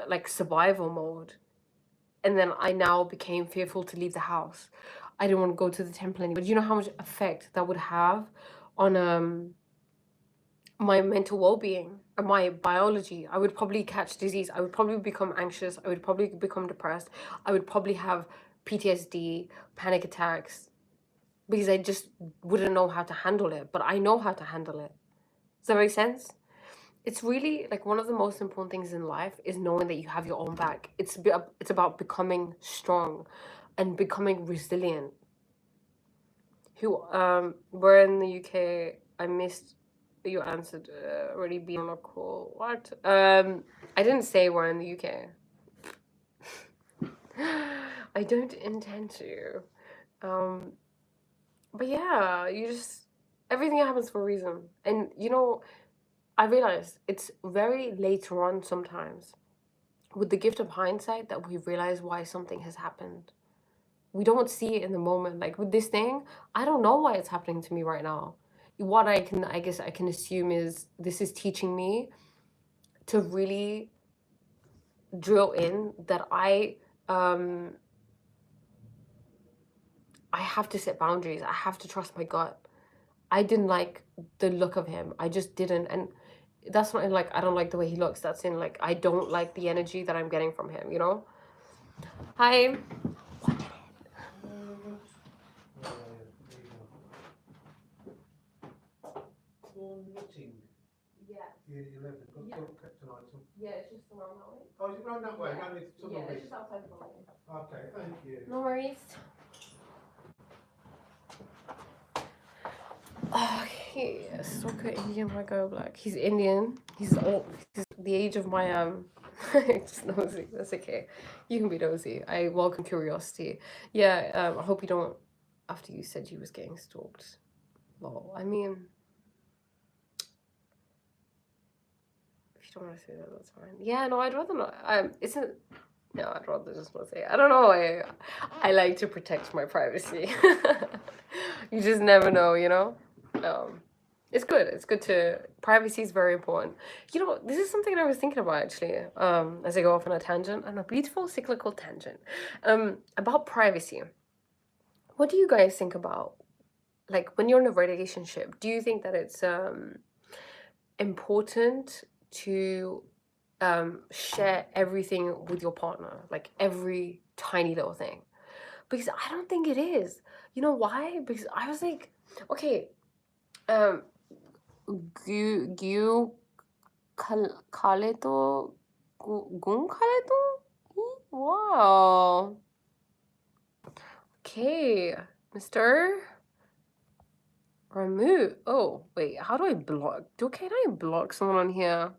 of like survival mode, and then I now became fearful to leave the house. I didn't want to go to the temple anymore. Do you know how much effect that would have on my mental well-being and my biology? I would probably catch disease. I would probably become anxious. I would probably become depressed. I would probably have PTSD, panic attacks, because I just wouldn't know how to handle it. But I know how to handle it. Does that make sense? It's really like one of the most important things in life is knowing that you have your own back. It's about becoming strong and becoming resilient. We're in the UK. I missed you answered already being on a call. What? I didn't say we're in the UK. I don't intend to. But yeah, you just, everything happens for a reason. And you know, I realize it's very later on sometimes, with the gift of hindsight, that we realize why something has happened. We don't see it in the moment. Like with this thing, I don't know why it's happening to me right now. What I guess I can assume is this is teaching me to really drill in that I have to set boundaries. I have to trust my gut. I didn't like the look of him. I just didn't. And that's not in like I don't like the way he looks. That's in like I don't like the energy that I'm getting from him, you know? Hi. Meeting. Yeah. Year 11. Got Yeah. book tonight. Yeah, it's just around that way. Oh, is it round that way? Yeah. No, it's Yeah, it's just outside the building. Okay, thank you. No worries. Oh, he is so good. Indian white girl black. He's Indian. He's old. He's the age of my just nosy. That's okay. You can be nosy. I welcome curiosity. Yeah. I hope you don't. After you said you was getting stalked. Lol. I mean, if you don't want to say that, that's fine. Yeah. No, I'd rather not. Isn't. No, I'd rather just not say it. I don't know. I like to protect my privacy. You just never know, you know. It's good. It's good to, privacy is very important. You know, this is something I was thinking about actually. As I go off on a tangent, on a beautiful cyclical tangent, about privacy. What do you guys think about, like, when you're in a relationship? Do you think that it's important to share everything with your partner, like every tiny little thing? Because I don't think it is. You know why? Because I was like, okay, gu khale to gun khale to, wow, Okay, Mr. Remove. Oh, wait, how do I block? Can I block someone on here?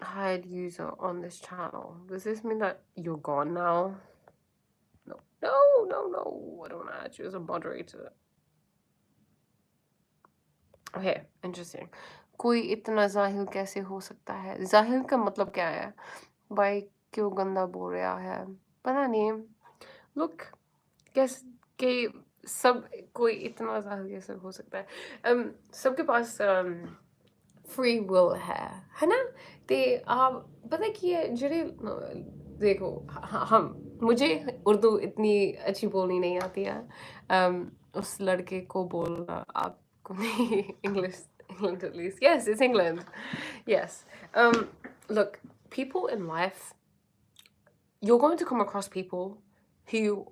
Hide user on this channel. Does this mean that you're gone now? No. No. I don't want to add you as a moderator. Okay, interesting. कोई इतना जाहिल कैसे हो सकता है? जाहिल का मतलब क्या है? भाई क्यों गंदा बोल रहा है? पता नहीं. Look, guess कि सब कोई इतना जाहिल कैसे हो सकता है? सबके पास free will है ना? ते आप पता कि ये जरे देखो हम मुझे उर्दू इतनी अच्छी बोलनी नहीं आती है. उस लड़के को बोलना आपको नहीं. England at least. Yes, it's England. Yes. Look, people in life, you're going to come across people who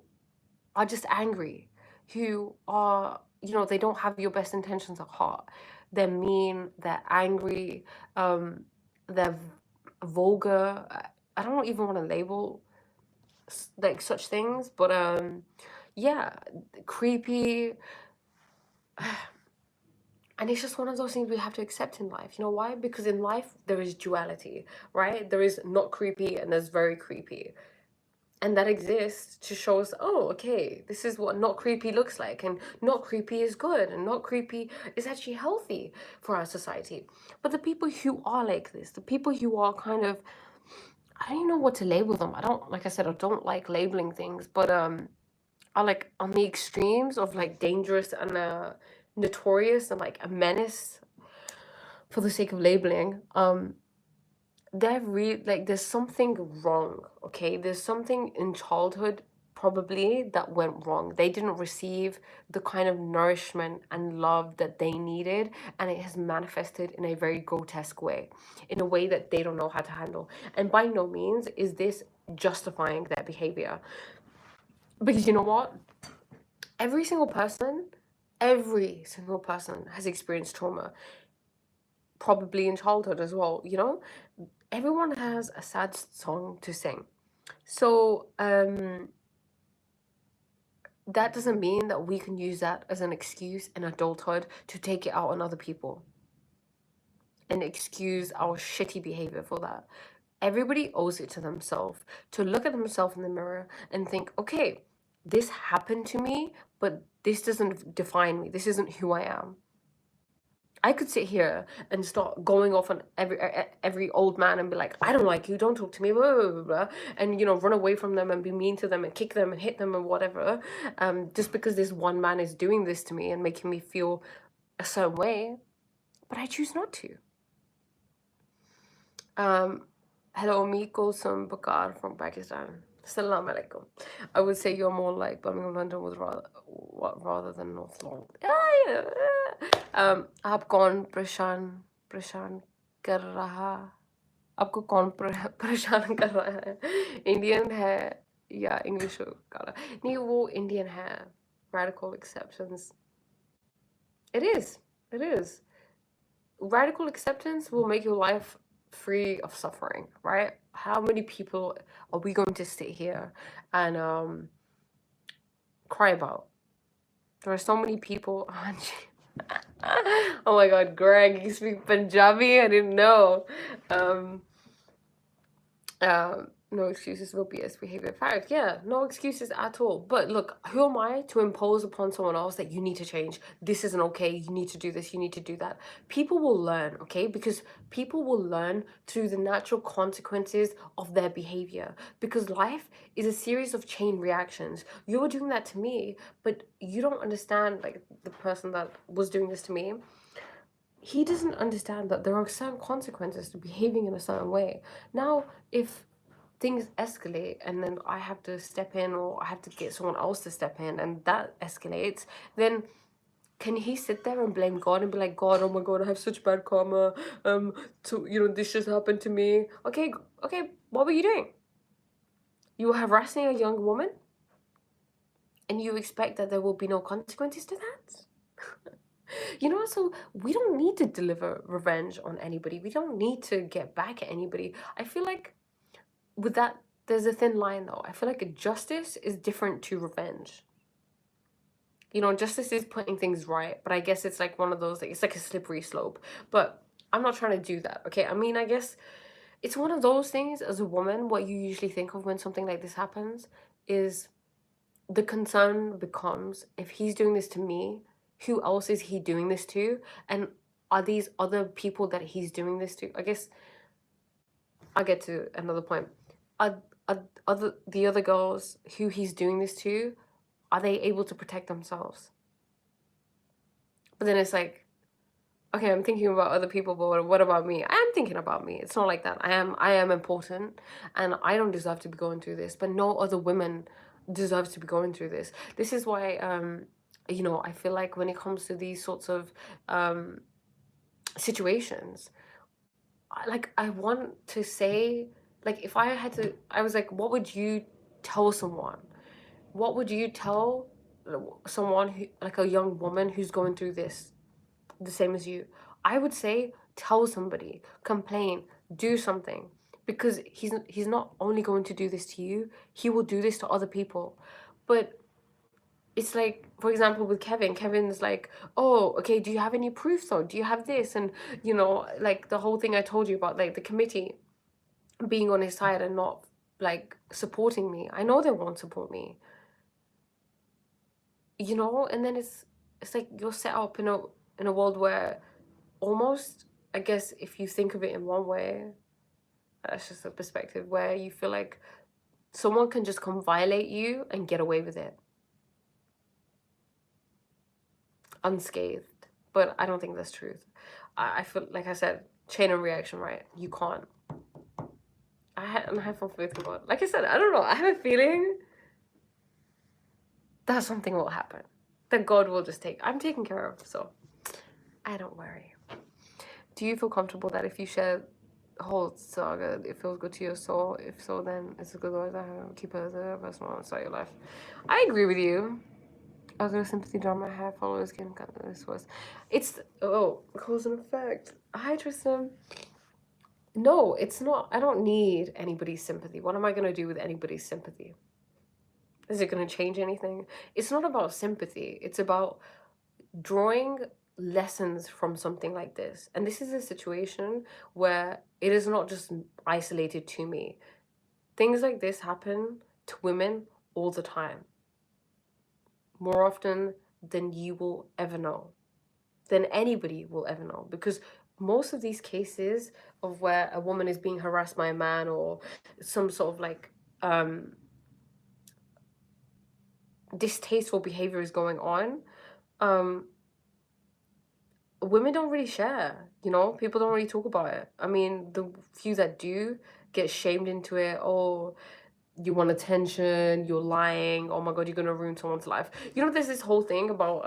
are just angry, who are, they don't have your best intentions at heart. They're mean, they're angry, they're vulgar. I don't even want to label like such things, but yeah, creepy. And it's just one of those things we have to accept in life. You know why? Because in life there is duality, right? There is not creepy and there's very creepy. And that exists to show us, oh, okay, this is what not creepy looks like, and not creepy is good, and not creepy is actually healthy for our society. But the people who are like this, the people who are kind of, I don't even know what to label them. Like I said, I don't like labeling things, but are like on the extremes of like dangerous and notorious and like a menace for the sake of labeling. There's something wrong, okay? There's something in childhood probably that went wrong. They didn't receive the kind of nourishment and love that they needed, and it has manifested in a very grotesque way, in a way that they don't know how to handle. And by no means is this justifying their behavior. Because you know what? Every single person has experienced trauma, probably in childhood as well, everyone has a sad song to sing. So that doesn't mean that we can use that as an excuse in adulthood to take it out on other people and excuse our shitty behavior for that. Everybody owes it to themselves to look at themselves in the mirror and think, okay, this happened to me, but this doesn't define me. This isn't who I am. I could sit here and start going off on every old man and be like, I don't like you, don't talk to me, blah, blah, blah, blah, and run away from them and be mean to them and kick them and hit them and whatever, just because this one man is doing this to me and making me feel a certain way, but I choose not to. Hello, me Kulsum Bakar from Pakistan. Assalamu alaikum. I would say you're more like Birmingham, London with rather than North London. आप कौन परेशान कर रहा आपको कौन परेशान कर रहा है इंडियन है या इंग्लिश का नहीं वो इंडियन है radical acceptance it is radical acceptance will make your life free of suffering, right? How many people are we going to sit here and cry about? There are so many people. Oh my god, Greg, you speak Punjabi? I didn't know. No excuses for BS behavior. Fact, yeah, no excuses at all. But look, who am I to impose upon someone else that you need to change? This isn't okay. You need to do this. You need to do that. People will learn, okay? Because people will learn through the natural consequences of their behavior. Because life is a series of chain reactions. You're doing that to me, but you don't understand, like, the person that was doing this to me. He doesn't understand that there are certain consequences to behaving in a certain way. Now, if things escalate and then I have to step in or I have to get someone else to step in and that escalates, then can he sit there and blame God and be like, God, oh my God, I have such bad karma, this just happened to me. Okay, what were you doing? You were harassing a young woman and you expect that there will be no consequences to that? So we don't need to deliver revenge on anybody. We don't need to get back at anybody. I feel like with that there's a thin line though. I feel like justice is different to revenge. You know, justice is putting things right, but I guess it's like one of those, like, it's like a slippery slope. But I'm not trying to do that, okay? I mean, I guess it's one of those things as a woman, what you usually think of when something like this happens is the concern becomes, if he's doing this to me, who else is he doing this to? And are these other people that he's doing this to? I guess I'll get to another point. Are, the other girls who he's doing this to, are they able to protect themselves? But then it's like, okay, I'm thinking about other people, but what about me? I am thinking about me. It's not like that. I am important, and I don't deserve to be going through this, but no other women deserve to be going through this. This is why, you know, I feel like when it comes to these sorts of situations, I want to say, like, if I had to, I was like, what would you tell someone? What would you tell someone who, like a young woman who's going through this, the same as you? I would say tell somebody, complain, do something, because he's not only going to do this to you, he will do this to other people. But it's like, for example, with Kevin's like, oh, okay, do you have any proof though? Do you have this? And, you know, like the whole thing I told you about, like the committee being on his side and not like supporting me. I know they won't support me, you know. And then it's like you're set up in a world where almost, I guess if you think of it in one way, that's just a perspective where you feel like someone can just come violate you and get away with it unscathed. But I don't think that's truth. I feel like I said, chain of reaction, right? You can't. I have full faith in God. Like I said, I don't know. I have a feeling that something will happen. That God will just I'm taken care of. So I don't worry. Do you feel comfortable that if you share the whole saga, it feels good to your soul? If so, then it's a good way to keep it as a personal inside your life. I agree with you. I was gonna sympathy draw my hair, followers can cut this was. It's cause and effect. Hi Tristan. No, it's not. I don't need anybody's sympathy. What am I gonna do with anybody's sympathy? Is it gonna change anything? It's not about sympathy. It's about drawing lessons from something like this. And this is a situation where it is not just isolated to me. Things like this happen to women all the time, more often than you will ever know, than anybody will ever know. Because most of these cases of where a woman is being harassed by a man or some sort of like distasteful behavior is going on, women don't really share, you know. People don't really talk about it. I mean, the few that do get shamed into it. Oh, you want attention, you're lying, oh my god, you're gonna ruin someone's life. You know, there's this whole thing about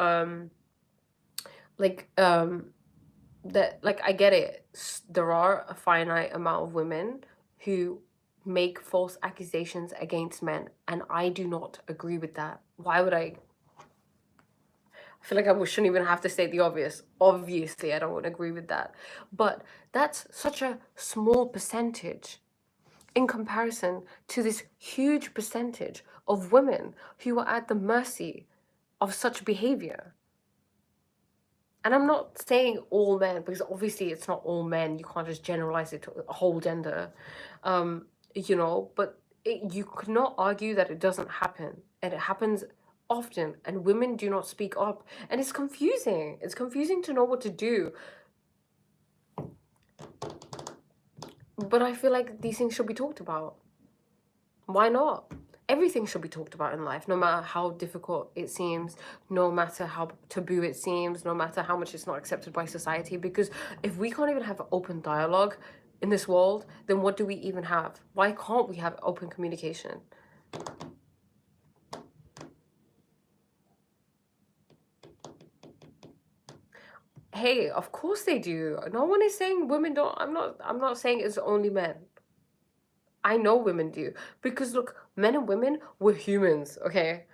that, like, I get it. There are a finite amount of women who make false accusations against men, and I do not agree with that. Why would I feel like I shouldn't even have to state the obvious? Obviously, I don't agree with that. But that's such a small percentage in comparison to this huge percentage of women who are at the mercy of such behavior. And I'm not saying all men, because obviously it's not all men. You can't just generalize it to a whole gender, you know, but you could not argue that it doesn't happen. And it happens often, and women do not speak up. And it's confusing. It's confusing to know what to do. But I feel like these things should be talked about. Why not? Everything should be talked about in life, no matter how difficult it seems, no matter how taboo it seems, no matter how much it's not accepted by society. Because if we can't even have open dialogue in this world, then what do we even have? Why can't we have open communication? Hey, of course they do. No one is saying women don't. I'm not saying it's only men. I know women do. Because look, men and women, we're humans, okay?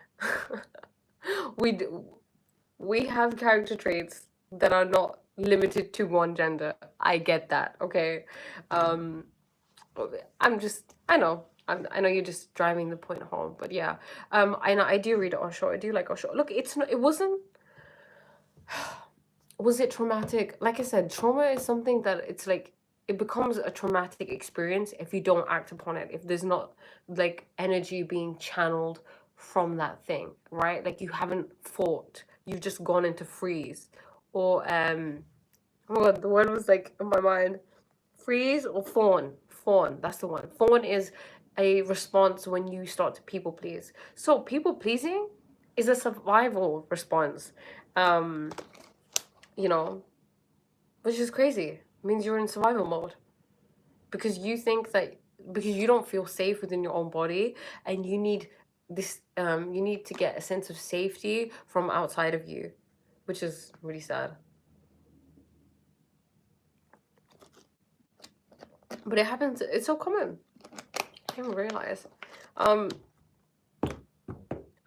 We have character traits that are not limited to one gender. I get that, okay? I know. I know you're just driving the point home, but yeah. I know I do read Osho. I do like Osho. Look, it's not. It wasn't. Was it traumatic? Like I said, trauma is something that it's like it becomes a traumatic experience if you don't act upon it. If there's not like energy being channeled from that thing, right? Like you haven't fought. You've just gone into freeze, or oh my God, the word was like in my mind. Freeze or fawn. Fawn, that's the one. Fawn is a response when you start to people please. So people pleasing is a survival response. Um, you know, which is crazy. It means you're in survival mode because you think that because you don't feel safe within your own body and you need this you need to get a sense of safety from outside of you, which is really sad. But it happens, it's so common. I didn't realize. I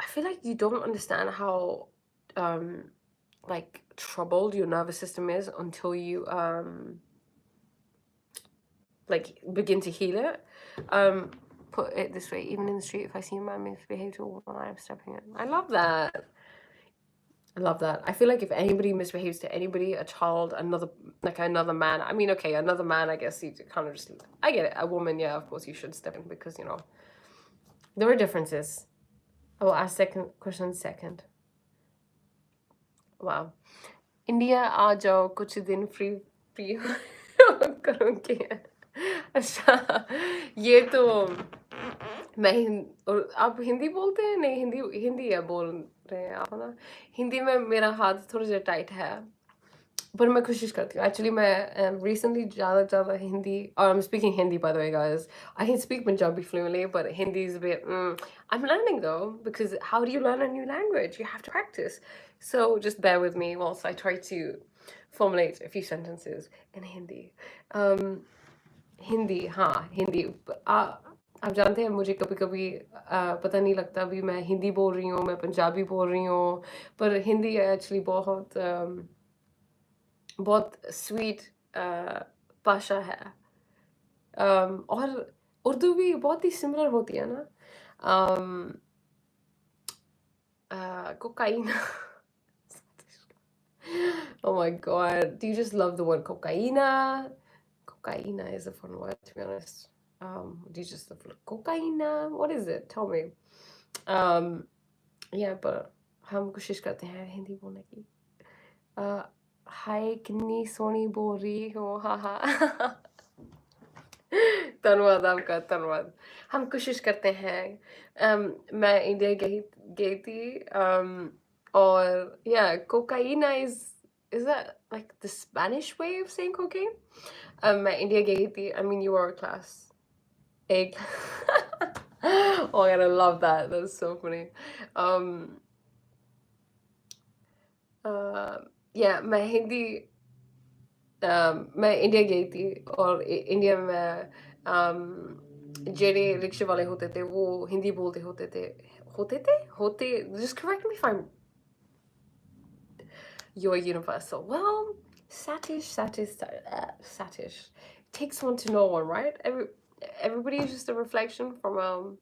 feel like you don't understand how like troubled your nervous system is until you like begin to heal it. Put it this way, even in the street, if I see a man misbehave to a woman, I'm stepping in. I love that. I love that. I feel like if anybody misbehaves to anybody, a child, another man, I mean, okay, another man, I guess you kind of just, I get it. A woman, yeah, of course you should step in because, you know, there are differences. I will ask second question second. Wow. India आ जाओ कुछ दिन free free करूँगी. अच्छा, ये तो और आप हिंदी बोलते हैं? नहीं, हिंदी हिंदी है बोल रहे हैं आप ना. हिंदी में मेरा हाथ थोड़ा सा टाइट है, पर मैं कोशिश करती हूँ. Actually मैं recently ज़्यादा Hindi, I'm speaking Hindi by the way guys. I can speak Punjabi fluently, but Hindi is a bit I'm learning though, because how do you learn a new language? You have to practice. So just bear with me whilst I try to formulate a few sentences in Hindi. Hindi, हाँ हिंदी. आप जानते हैं मुझे कभी कभी पता नहीं लगता अभी मैं हिंदी बोल रही हूँ, मैं पंजाबी बोल रही हूँ, पर हिंदी एक्चुअली बहुत बहुत स्वीट भाषा है. और उर्दू भी बहुत ही सिमिलर होती है ना. Cocaine. Oh my god, do you just love the word cocaina? Cocaina is a fun word, to be honest. Do you just love cocaina? What is it? Tell me. Yeah, but हम कोशिश करते हैं हिंदी बोलने की. हाय कितनी सोनी बोल रही हो, हा हा. धन्यवाद आपका, धन्यवाद. हम कोशिश करते हैं. मैं इंडिया गई थी. और yeah, cocaina is that like the Spanish way of saying cocaine? मैं इंडिया गई थी. I mean, you were a class. Egg. Oh my god, I love that. That's so funny. Yeah, मैं हिंदी मैं इंडिया गई थी और इंडिया में जेडे रिक्शे वाले होते थे वो हिंदी बोलते होते just correct me if I'm you're universal. Well, Satish takes one to know one, right? Everybody is just a reflection from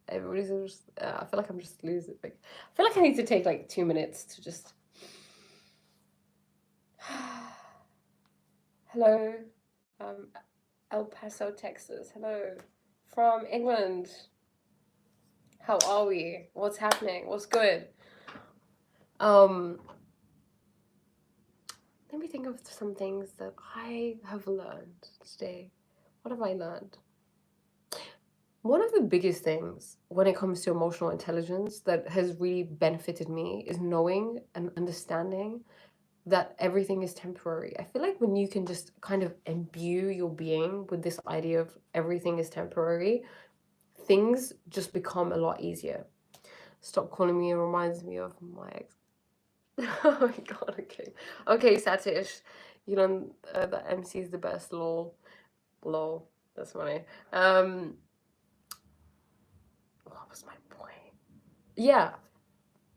everybody's just I feel like I'm just losing, like I feel like I need to take like 2 minutes to just hello, El Paso, Texas. Hello from England. How are we? What's happening? What's good? Let me think of some things that I have learned today. What have I learned? One of the biggest things when it comes to emotional intelligence that has really benefited me is knowing and understanding that everything is temporary. I feel like when you can just kind of imbue your being with this idea of everything is temporary, things just become a lot easier. Stop calling me, it reminds me of my ex. Oh my god, okay. Okay, Satish. You know, the MC is the best, lol. Lol. That's funny. What was my point? Yeah.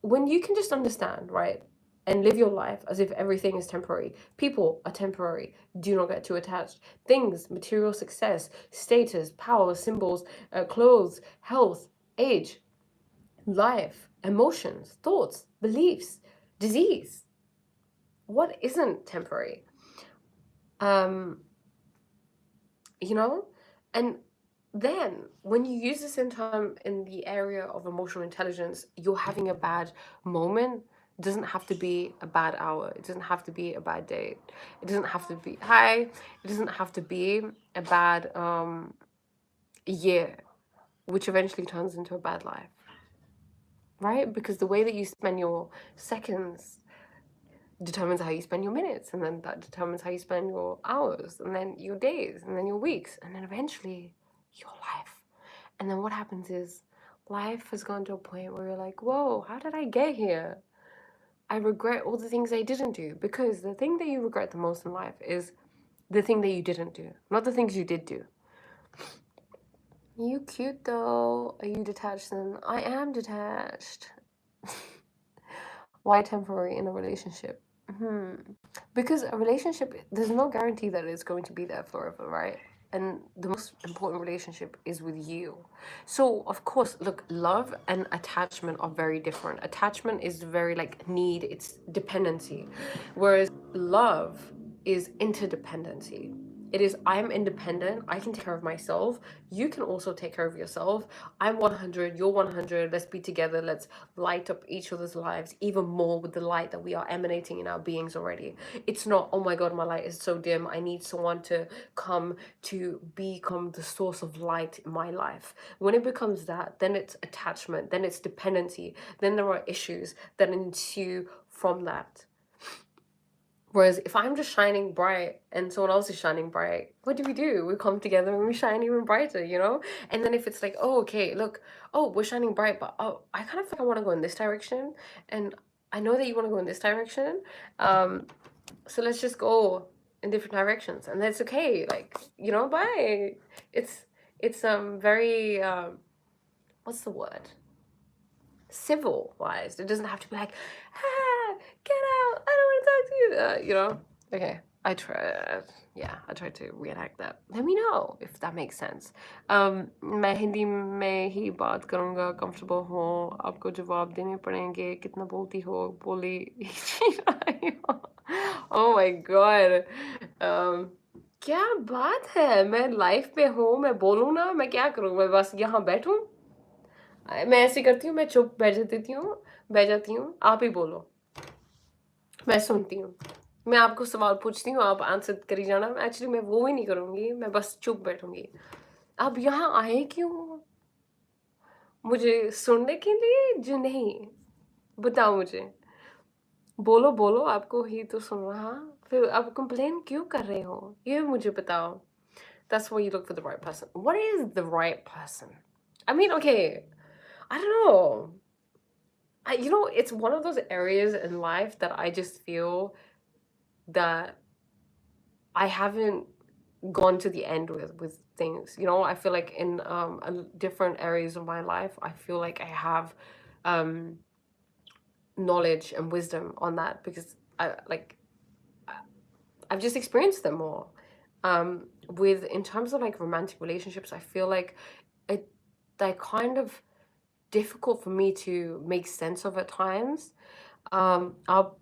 When you can just understand, right? and live your life as if everything is temporary. People are temporary. Do not get too attached. Things, material success, status, power, symbols, clothes, health, age, life, emotions, thoughts, beliefs, disease. What isn't temporary? You know? And then when you use this in time in the area of emotional intelligence, you're having a bad moment. It doesn't have to be a bad hour. It doesn't have to be a bad day. It doesn't have to be it doesn't have to be a bad year, which eventually turns into a bad life. Right? Because the way that you spend your seconds determines how you spend your minutes, and then that determines how you spend your hours, and then your days, and then your weeks, and then eventually your life. And then what happens is life has gone to a point where you're like, whoa, how did I get here? I regret all the things I didn't do, because the thing that you regret the most in life is the thing that you didn't do, not the things you did do. You cute though. Are you detached then? I am detached. Why temporary in a relationship? Because a relationship, there's no guarantee that it's going to be there forever, right? And the most important relationship is with you. So, of course, look, love and attachment are very different. Attachment is very like need, it's dependency. Whereas love is interdependency. It is, I'm independent, I can take care of myself, you can also take care of yourself. I'm 100, you're 100, let's be together, let's light up each other's lives even more with the light that we are emanating in our beings already. It's not, oh my god, my light is so dim, I need someone to come to become the source of light in my life. When it becomes that, then it's attachment, then it's dependency, then there are issues that ensue from that. Whereas if I'm just shining bright and someone else is shining bright, what do? We come together and we shine even brighter, you know? And then if it's like, oh, okay, look, oh, we're shining bright, but oh, I kind of feel like I want to go in this direction. And I know that you want to go in this direction. So let's just go in different directions. And that's okay. Like, you know, bye. It's very, what's the word? Civilized. It doesn't have to be like, get out, I don't want to talk to you, you know. Okay, I tried to reenact that. Let me know if that makes sense. मैं हिंदी में ही बात करूँगा, comfortable हो, आपको जवाब देने पड़ेंगे, कितना बोलती हो, बोली oh my god. क्या बात है, मैं लाइफ पे हूँ, मैं बोलूँ ना, मैं क्या करूँ, मैं बस यहाँ बैठूँ? मैं ऐसे करती हूँ, मैं चुप बैठ जाती हूँ, आप ही बोलो, मैं सुनती हूँ, मैं आपको सवाल पूछती हूँ, आप आंसर करी जाना। एक्चुअली मैं वो भी नहीं करूँगी, मैं बस चुप बैठूंगी। आप यहाँ आए क्यों? मुझे सुनने के लिए जो नहीं? बताओ मुझे, बोलो बोलो, आपको ही तो सुन रहा, फिर आप कंप्लेन क्यों कर रहे हो, ये मुझे बताओ। That's why you look for the right person. What is the right person? I mean, okay, I don't know. You know, it's one of those areas in life that I just feel that I haven't gone to the end with things. You know, I feel like in different areas of my life, I feel like I have knowledge and wisdom on that, because I've just experienced them all. With in terms of like romantic relationships, I feel like they're kind of difficult for me to make sense of at times. आप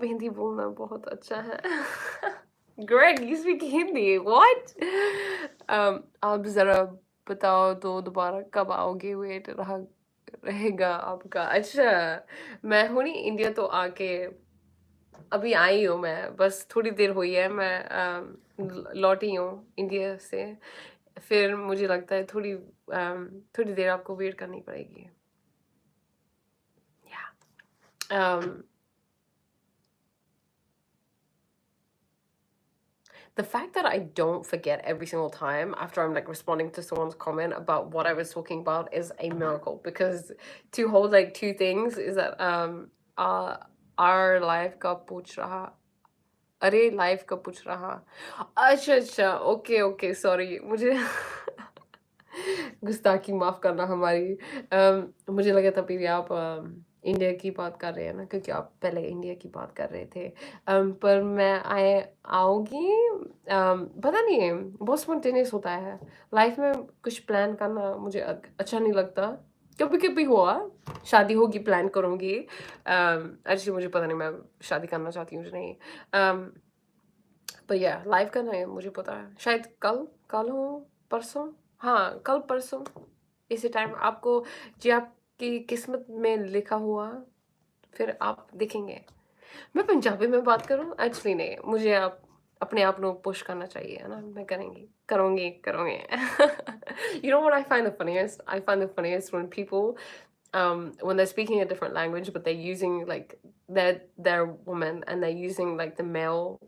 हिंदी बोलना बहुत अच्छा है। Greg, you speak Hindi. What? आप जरा बताओ तो दोबारा कब आओगे, वेट रहेगा आपका। अच्छा, मैं हूँ नहीं इंडिया, तो आके अभी आई हूँ, मैं बस थोड़ी देर हुई है, मैं लौटी हूँ इंडिया से। फिर मुझे लगता है थोड़ी देर आपको वेट करनी पड़ेगी। The fact that I don't forget every single time after I'm like responding to someone's comment about what I was talking about is a miracle, because to hold like two things is that our life का पूछ रहा, अरे life का पूछ रहा, अच्छा okay sorry, मुझे गुस्ताखी माफ करना हमारी। मुझे लगा तभी भी आप इंडिया की बात कर रहे हैं ना, क्योंकि आप पहले इंडिया की बात कर रहे थे। पर मैं आऊँगी, पता नहीं है, बहुत स्पॉन्टेनियस होता है। लाइफ में कुछ प्लान करना मुझे अच्छा नहीं लगता। कभी-कभी हुआ, शादी होगी प्लान करूँगी। एक्चुअली मुझे पता नहीं मैं शादी करना चाहती हूँ या नहीं। पर या लाइव करना है मुझे पता है, शायद कल हो, परसों, हाँ कल परसों इसी टाइम आपको, जो आपकी किस्मत में लिखा हुआ, फिर आप देखेंगे। मैं पंजाबी में बात करूँ, एक्चुअली नहीं, मुझे आप अपने आप को पुश करना चाहिए, है ना? मैं करूँगी। You know what I find the funniest? I find the funniest when people, when they're speaking a different language, but they're using like they're woman and they're using like the male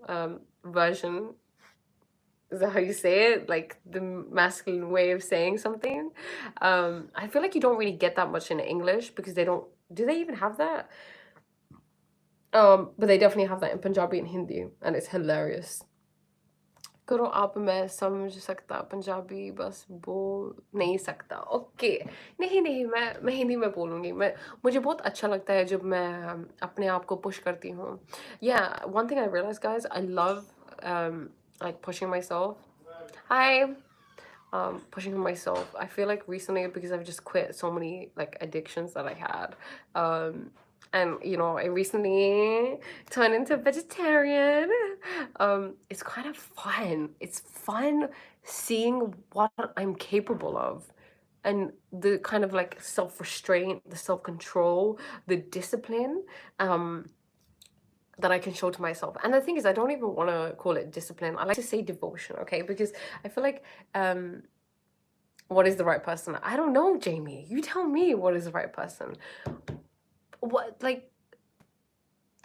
version. Is that how you say it? Like the masculine way of saying something. I feel like you don't really get that much in English because they don't. Do they even have that? But they definitely have that in Punjabi and Hindi, and it's hilarious. करो आप, मैं समझ सकता पंजाबी बस बोल नहीं सकता। Okay, नहीं मैं हिंदी में बोलूँगी। मुझे बहुत अच्छा लगता है जब मैं अपने आप को पुश करती हूँ। One thing I realized, guys, I love like pushing myself. Hi. Pushing myself. I feel like recently, because I've just quit so many like addictions that I had. And you know, I recently turned into a vegetarian. It's kind of fun. It's fun seeing what I'm capable of, and the kind of like self-restraint, the self-control, the discipline that I can show to myself. And the thing is, I don't even want to call it discipline. I like to say devotion, okay? Because I feel like what is the right person? I don't know, Jamie. You tell me what is the right person. What, like,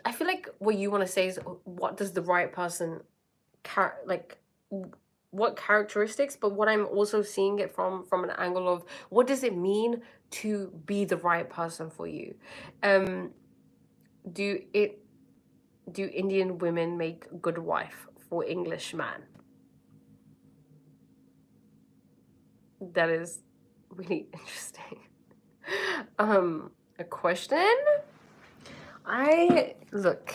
I feel like what you want to say is, what does the right person like, what characteristics? But what I'm also seeing it from an angle of, what does it mean to be the right person for you? Do Indian women make a good wife for English man? That is really interesting. A question? Look,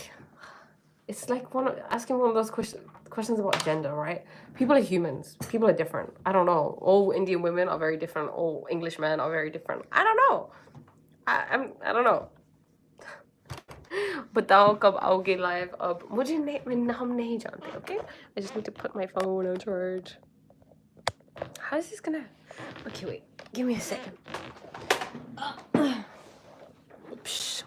it's like asking one of those questions about gender, right? People are humans. People are different. I don't know. All Indian women are very different. All English men are very different. I don't know. I don't know. बताओ कब आओगे live? अब मुझे नहीं, हम नहीं जानते. Okay, I just need to put my phone on charge. How is this gonna? Okay, wait. Give me a second. Whoops.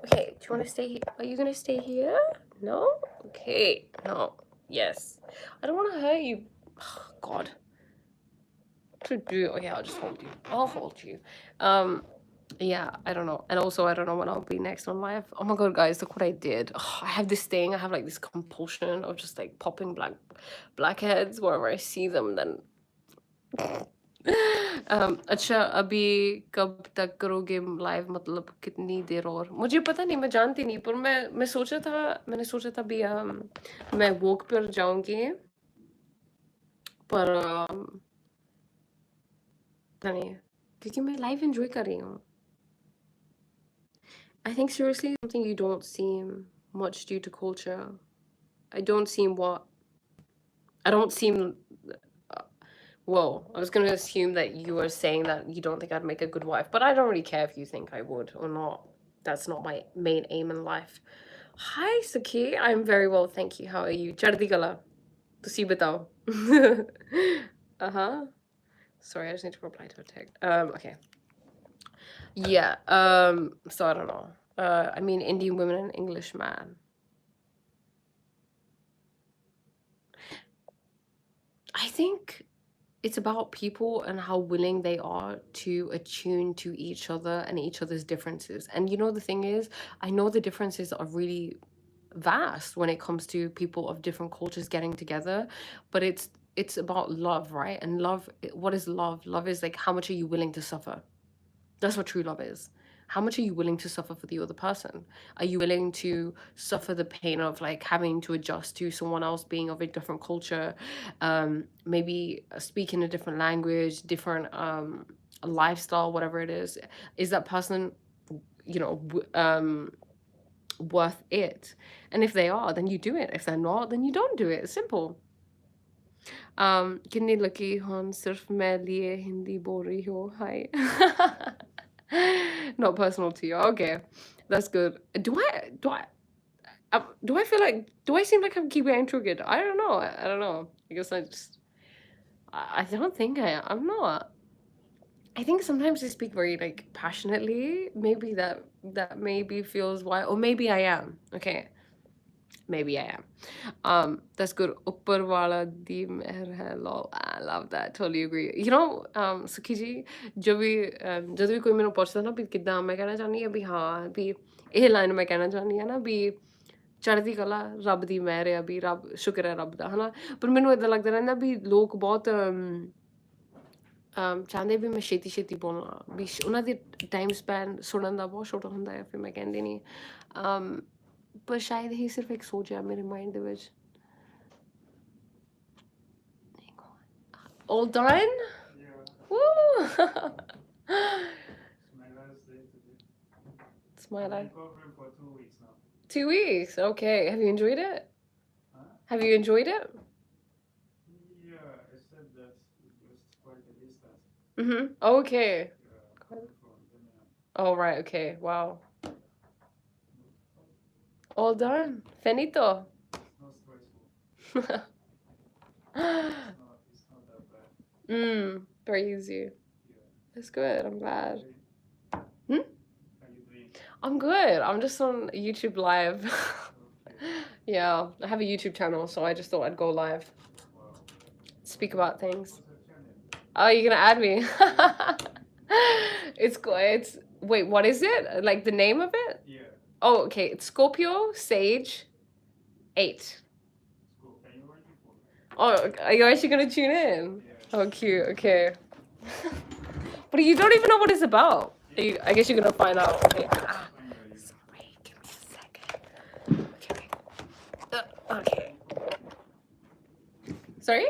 Okay, do you want to stay here? Are you gonna stay here? No? Okay, no. Yes. I don't want to hurt you. Oh, God. To do. Okay, I'll just hold you. I'll hold you. Yeah, I don't know. And also, I don't know when I'll be next on live. Oh my God, guys, look what I did. I have this thing. I have like this compulsion of just like popping blackheads wherever I see them. Then अच्छा, अभी कब तक करोगे live? मतलब कितनी देर और? मुझे पता नहीं, मैं जानती नहीं, पर मैंने सोचा था भी मैं वॉक पर जाऊंगी, पर पता नहीं, क्योंकि मैं लाइव एंजॉय कर रही हूँ. I think seriously, something you don't seem much due to culture. I don't seem well, I was going to assume that you were saying that you don't think I'd make a good wife, but I don't really care if you think I would or not. That's not my main aim in life. Hi, Saki. I'm very well, thank you. How are you? Chardi gala. Tusi batao. Uh-huh. Sorry, I just need to reply to a text. Okay. Yeah, so I don't know. I mean, Indian women and English man. I think it's about people and how willing they are to attune to each other and each other's differences. And you know, the thing is, I know the differences are really vast when it comes to people of different cultures getting together, but it's about love, right? And love, what is love? Love is like, how much are you willing to suffer? That's what true love is. how much are you willing to suffer for the other person? Are you willing to suffer the pain of like having to adjust to someone else being of a different culture, maybe speaking a different language, different lifestyle, whatever it is? Is that person, worth it? And if they are, then you do it. If they're not, then you don't do it. It's simple. कितनी lucky हूँ सिर्फ मैं लिए हिंदी बोल रही हो. Hi. Not personal to you. Okay, that's good. Do I feel like, do I seem like I'm keeping triggered? I don't know. I don't know. I guess I don't think I'm not. I think sometimes I speak very like passionately. Maybe that maybe feels why, or maybe I am. Okay, maybe I am. That's good. Uppar wala di mehr hai, lol. I love that. Totally agree. You know, Sukhi ji, जब भी कोई मेरे पूछता ना भी कितना, मैं कहना चाहनी है भी हाँ भी ਇਹ ਲਾਈਨ ਮੈਂ ਕਹਿਣਾ ਚਾਹੁੰਦੀ ਆ ਨਾ ਵੀ ਚੜ੍ਹਦੀ ਕਲਾ ਰੱਬ ਦੀ ਮਿਹਰ ਆ ਵੀ ਰੱਬ ਸ਼ੁਕਰ ਹੈ ਰੱਬ ਦਾ ਹਨਾ ਪਰ ਮੈਨੂੰ ਇਦਾਂ ਲੱਗਦਾ ਰਹਿੰਦਾ ਵੀ ਲੋਕ ਬਹੁਤ ਚਾਹੁੰਦੇ ਵੀ ਮੈਂ ਛੇਤੀ ਛੇਤੀ ਬੋਲਾਂ ਵੀ ਉਹਨਾਂ ਦੀ ਟਾਈਮ ਸਪੈਨ ਸੁਣਨ ਦਾ ਬਹੁਤ ਛੋਟਾ ਹੁੰਦਾ ਹੈ ਫਿਰ ਮੈਂ ਕਹਿੰਦੀ ਨਹੀਂ ਪਰ ਸ਼ਾਇਦ ਇਹ ਸਿਰਫ ਇੱਕ ਸੋਚ ਹੈ ਮੇਰੇ ਮਾਈਂਡ ਦੇ ਵਿੱਚ all done? Yeah. Woo! It's my last day today. It's my I'm life. recovering for 2 weeks now. 2 weeks, okay. Have you enjoyed it? Huh? Have you enjoyed it? Yeah, except that it was quite a distance. Mm-hmm. Okay. Yeah, from Birmingham. Oh, right, okay. Wow. All done. Finito. It's not stressful. It's not that bad. Very easy. Yeah. That's good. I'm glad. How you doing? I'm good. I'm just on YouTube live. Okay. Yeah, I have a YouTube channel, so I just thought I'd go live. Wow. Speak about things. What's your channel? Oh, you're gonna add me? It's good. It's wait, what is it? Like the name of it? Yeah. Oh, okay. It's Scorpio Sage 8. School. Can you write it for me? Oh, are you actually gonna tune in? Yeah. Oh, cute. Okay. But you don't even know what it's about. I guess you're gonna find out. Okay. Finally. Sorry, give me a second. Okay. Okay. Sorry?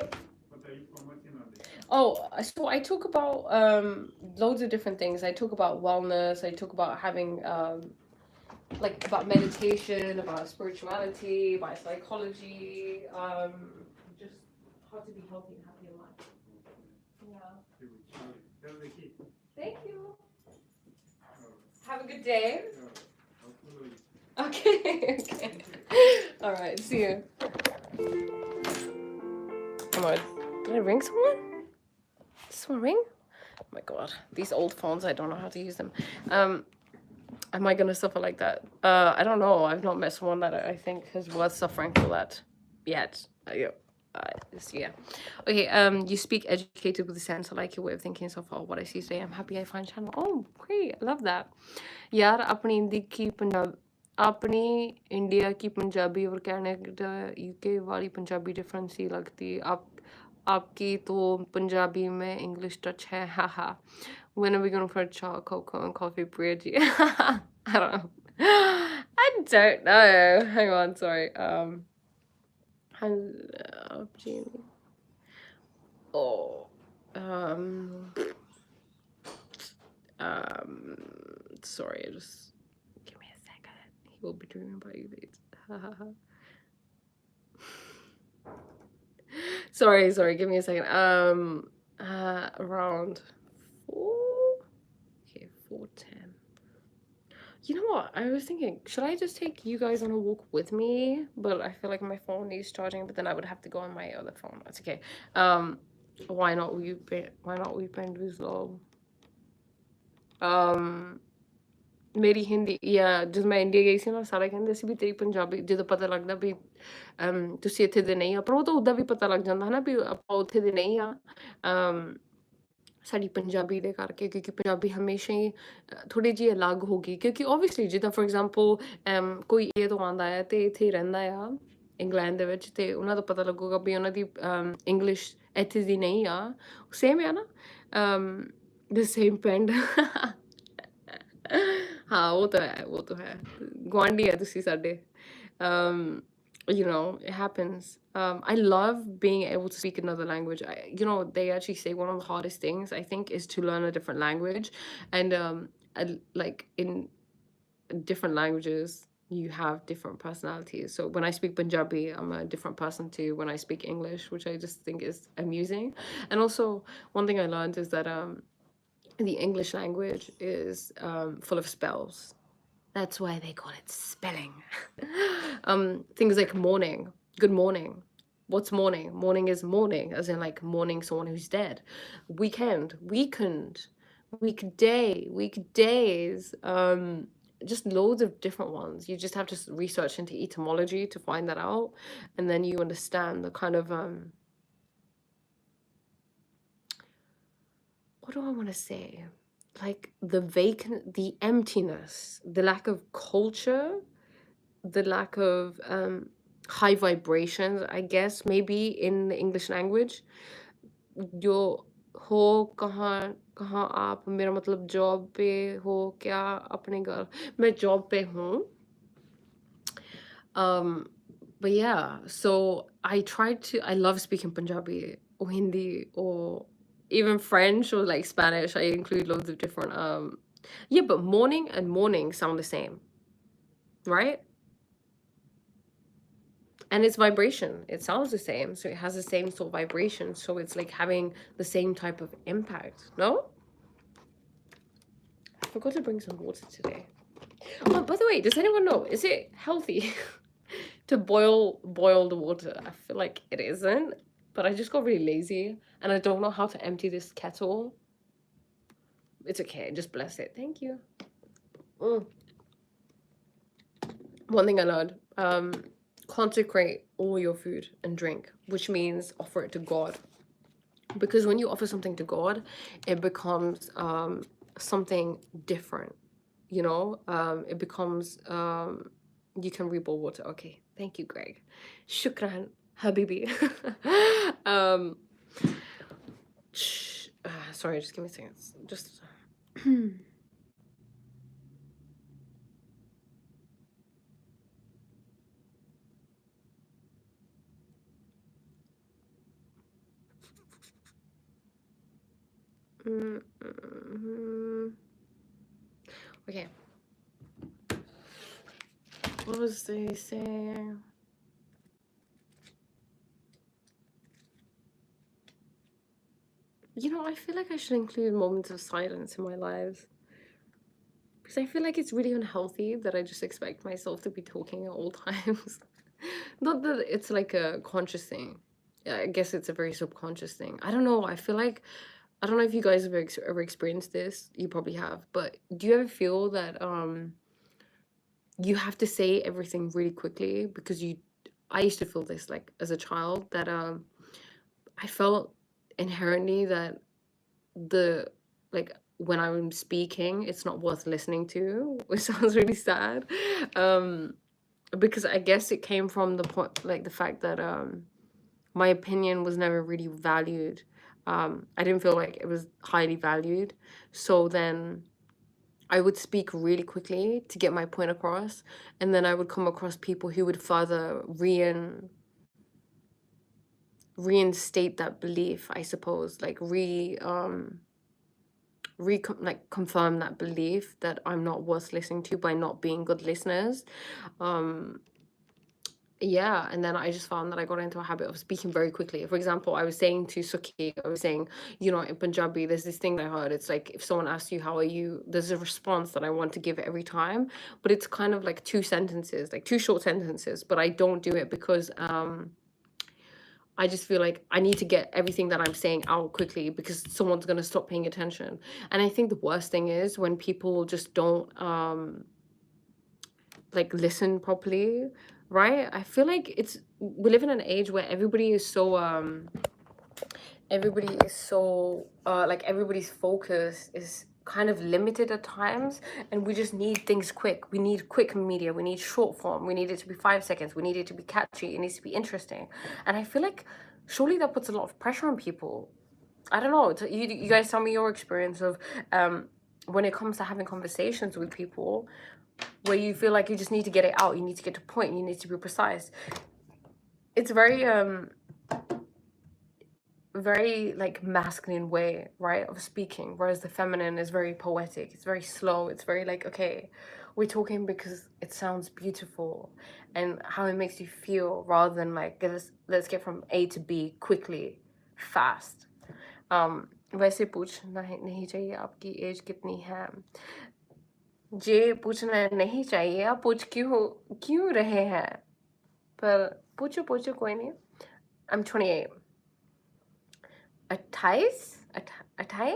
What are you promoting on this? Oh, so I talk about loads of different things. I talk about wellness. I talk about having like about meditation, about spirituality, about psychology, just how to be healthy and happy in life. Yeah. Tell the kid. Thank you. Alright. Have a good day. Alright. I'll follow you. Okay. Okay. All right. See you. Come on. Did I ring someone? Did someone ring? Oh my god. These old phones, I don't know how to use them. Am I gonna suffer like that? I don't know. I've not met someone that I think is worth suffering for that yet. Yeah. Okay. You speak educated with a sense. I like your way of thinking so far. What I see today, I'm happy I find channel. Oh, great. I love that. यार अपनी हिंदी की पंजाब अपनी India की पंजाबी और Canada UK वाली Punjabi difference ही लगती आपकी तो पंजाबी में इंग्लिश टच है haha. When are we going for a chai, cocoa, and coffee break? I don't know. I don't know. Hang on, sorry. Hello, Jamie. Oh. Sorry, just give me a second. He will be dreaming about you, babes. Sorry, give me a second. Around 4. Okay, 4:10. You know what? I was thinking, should I just take you guys on a walk with me? But I feel like my phone needs charging, but then I would have to go on my other phone. That's okay. Why not weekend with love? ਮੇਰੀ ਹਿੰਦੀ ਜਾਂ ਜਦੋਂ ਮੈਂ India ਗਈ ਸੀ ਨਾ ਸਾਰੇ ਕਹਿੰਦੇ ਸੀ ਵੀ ਤੇਰੀ ਪੰਜਾਬੀ ਜਦੋਂ ਪਤਾ ਲੱਗਦਾ ਵੀ ਤੁਸੀਂ ਇੱਥੇ ਦੇ ਨਹੀਂ ਆ ਪਰ ਉਹ ਤਾਂ ਉੱਦਾਂ ਵੀ ਪਤਾ ਲੱਗ ਜਾਂਦਾ ਹੈ ਨਾ ਵੀ ਆਪਾਂ ਉੱਥੇ ਦੇ ਨਹੀਂ ਆ ਸਾਡੀ ਪੰਜਾਬੀ ਦੇ ਕਰਕੇ ਕਿਉਂਕਿ ਪੰਜਾਬੀ ਹਮੇਸ਼ਾ ਹੀ ਥੋੜ੍ਹੀ ਜਿਹੀ ਅਲੱਗ ਹੋ ਗਈ ਕਿਉਂਕਿ ਓਬਵੀਅਸਲੀ ਜਿੱਦਾਂ ਫੋਰ ਐਗਜ਼ਾਮਪਲ ਕੋਈ ਇਹ ਤੋਂ ਆਉਂਦਾ ਹੈ ਅਤੇ ਇੱਥੇ ਹੀ ਰਹਿੰਦਾ ਆ ਇੰਗਲੈਂਡ ਦੇ ਵਿੱਚ ਅਤੇ ਉਹਨਾਂ ਦਾ ਪਤਾ ਲੱਗੂਗਾ ਵੀ ਉਹਨਾਂ ਦੀ ਇੰਗਲਿਸ਼ ਇੱਥੇ ਦੀ ਨਹੀਂ ਆ ਸੇਮ ਆ ਨਾ the same friend हाँ वो तो है गुआंढी है तुसी साडे um you know it happens I love being able to speak another language you know they actually say one of the hardest things I think is to learn a different language and like in different languages you have different personalities so when I speak Punjabi I'm a different person to when I speak English which I just think is amusing and also one thing I learned is that the English language is full of spells. That's why they call it spelling. Things like morning, good morning. What's morning? Morning is morning, as in like mourning someone who's dead. Weekend, weekend, weekday, weekdays. Just loads of different ones. You just have to research into etymology to find that out, and then you understand the kind of what do I want to say? Like the vacant, the emptiness, the lack of culture, the lack of high vibrations, I guess, maybe in the English language. जो हो कहाँ कहाँ आप मेरा मतलब job पे हो क्या अपने घर मैं जॉब पे हूँ um but yeah so I love speaking Punjabi or Hindi or even French or like Spanish I include loads of different yeah but morning and morning sound the same right and it's vibration it sounds the same so it has the same sort of vibration so it's like having the same type of impact no I forgot to bring some water today oh by the way does anyone know is it healthy to boil the water I feel like it isn't but I just got really lazy and I don't know how to empty this kettle it's okay just bless it thank you mm. One thing I learned consecrate all your food and drink which means offer it to God because when you offer something to God it becomes something different you know it becomes you can rebuild water okay thank you Greg shukran habibi um sorry just give me a second just okay what was they saying you know I feel like I should include moments of silence in my lives because I feel like it's really unhealthy that I just expect myself to be talking at all times not that it's like a conscious thing yeah, I guess it's a very subconscious thing I don't know I feel like I don't know if you guys have ever experienced this you probably have but do you ever feel that you have to say everything really quickly because I used to feel this like as a child that I felt inherently that the like when I'm speaking it's not worth listening to which sounds really sad um because I guess it came from the point like the fact that my opinion was never really valued I didn't feel like it was highly valued so then I would speak really quickly to get my point across and then I would come across people who would further reinstate that belief I suppose like like confirm that belief that I'm not worth listening to by not being good listeners um yeah and then I just found that I got into a habit of speaking very quickly for example I was saying to Suki I was saying you know in Punjabi there's this thing I heard it's like if someone asks you how are you there's a response that I want to give every time but it's kind of like two sentences like two short sentences but I don't do it because I just feel like I need to get everything that I'm saying out quickly because someone's going to stop paying attention. And I think the worst thing is when people just don't like listen properly, right? I feel like we live in an age where everybody's focus is kind of limited at times and we just need things quick we need quick media we need short form we need it to be 5 seconds we need it to be catchy it needs to be interesting and I feel like surely that puts a lot of pressure on people I don't know you guys tell me your experience of when it comes to having conversations with people where you feel like you just need to get it out, you need to get to point, you need to be precise. It's very like masculine way, right, of speaking, whereas the feminine is very poetic, it's very slow, it's very like, okay, we're talking because it sounds beautiful and how it makes you feel, rather than like let's get from A to B quickly, fast. वैसे पूछना नहीं चाहिए आपकी as कितनी है, ये पूछना नहीं चाहिए, आप पूछ क्यों रहे हैं, पर पूछो कोई नहीं. I'm 28. 28? Atai.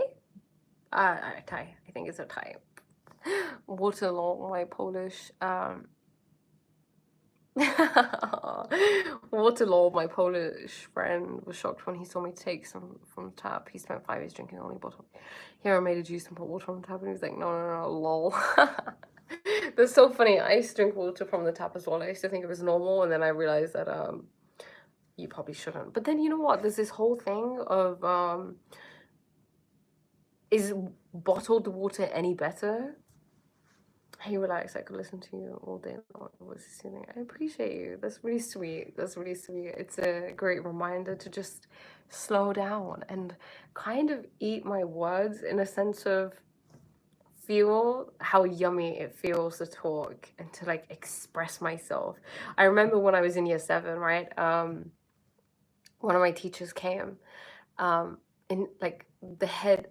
I think it's Atai. Waterloo, my Polish. Waterloo, my Polish friend, was shocked when he saw me take some from the tap. He spent 5 years drinking only bottle. Here I made a juice and put water on the tap, and he was like, no, lol. That's so funny. I used to drink water from the tap as well. I used to think it was normal, and then I realized that you probably shouldn't. But then you know what? There's this whole thing of is bottled water any better? Hey, relax, I could listen to you all day long. I appreciate you. That's really sweet. That's really sweet. It's a great reminder to just slow down and kind of eat my words, in a sense of feel how yummy it feels to talk and to like express myself. I remember when I was in year 7, right? One of my teachers came, and like the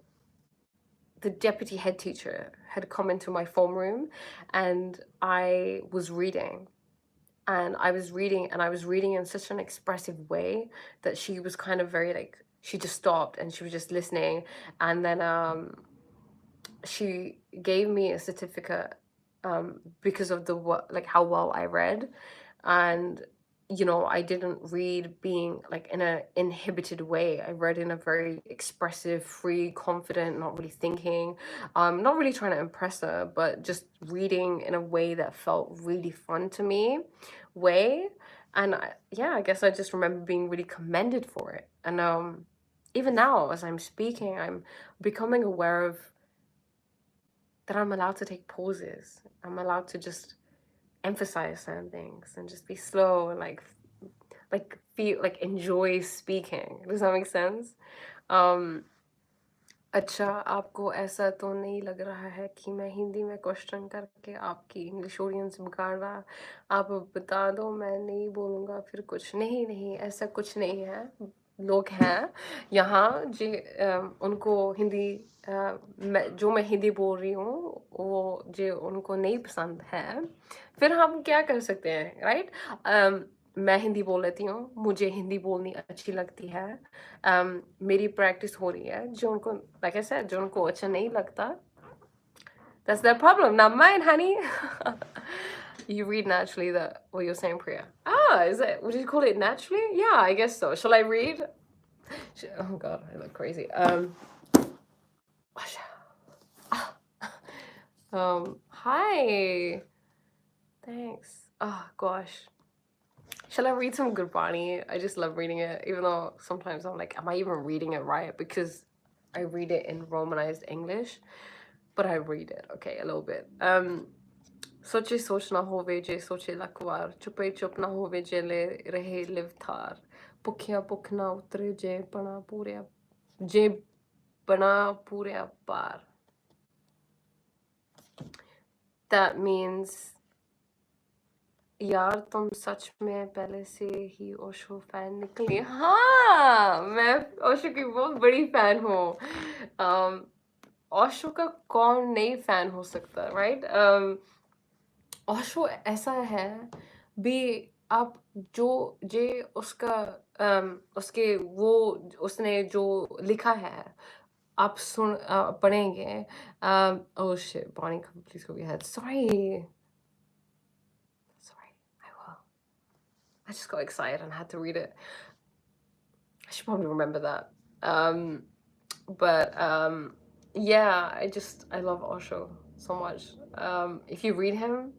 deputy head teacher had come into my form room, and I was reading. And I was reading in such an expressive way that she was kind of very like, she just stopped and she was just listening. And then she gave me a certificate because of like how well I read. And you know, I didn't read being like in an inhibited way. I read in a very expressive, free, confident, not really thinking, not really trying to impress her, but just reading in a way that felt really fun to me way. And I guess I just remember being really commended for it. And even now, as I'm speaking, I'm becoming aware of that I'm allowed to take pauses. I'm allowed to just emphasize certain things and just be slow and like feel like enjoy speaking. Does that make sense? अच्छा, आपको ऐसा तो नहीं लग रहा है कि मैं हिंदी में क्वेश्चन करके आपकी इंग्लिश ऑडियंस बिगाड़ रहा? आप बता दो, मैं नहीं बोलूँगा फिर कुछ. नहीं, ऐसा कुछ नहीं है. लोग हैं यहाँ उनको हिंदी जो मैं हिंदी बोल रही हूँ वो जो उनको नहीं पसंद है, फिर हम क्या कर सकते हैं, राइट? मैं हिंदी बोल लेती हूँ, मुझे हिंदी बोलनी अच्छी लगती है. मेरी प्रैक्टिस हो रही है. जो उनको, like I said, जो उनको अच्छा नहीं लगता, that's their problem, not mine, honey. You read naturally, what you're saying, Priya. Is it, would you call it naturally? Yeah, I guess so. Shall I read? Oh god, I look crazy. Hi. Thanks. Oh gosh. Shall I read some Gurbani? I just love reading it, even though sometimes I'm like, am I even reading it right? Because I read it in Romanized English, but I read it, okay, a little bit. सोचे सोच ना होवे जे सोचे लकवार, चुपे चुप ना होवे जे ले रहे लिव थार, भुखिया भुख ना उतरे जे बना पूरे पार. That means, यार तुम सच में पहले से ही ओशो फैन निकली. हाँ, मैं ओशो की बहुत बड़ी फैन हूँ. ओशो का कौन नहीं फैन हो सकता, राइट? ओशो ऐसा है भी, आप जे उसका उसके वो उसने जो लिखा है आप पढ़ेंगे. Oh shit, Bonnie, please go ahead. Sorry, I will. I just got excited and had to read it. I should probably remember that. But yeah, I love Osho so much. If you read him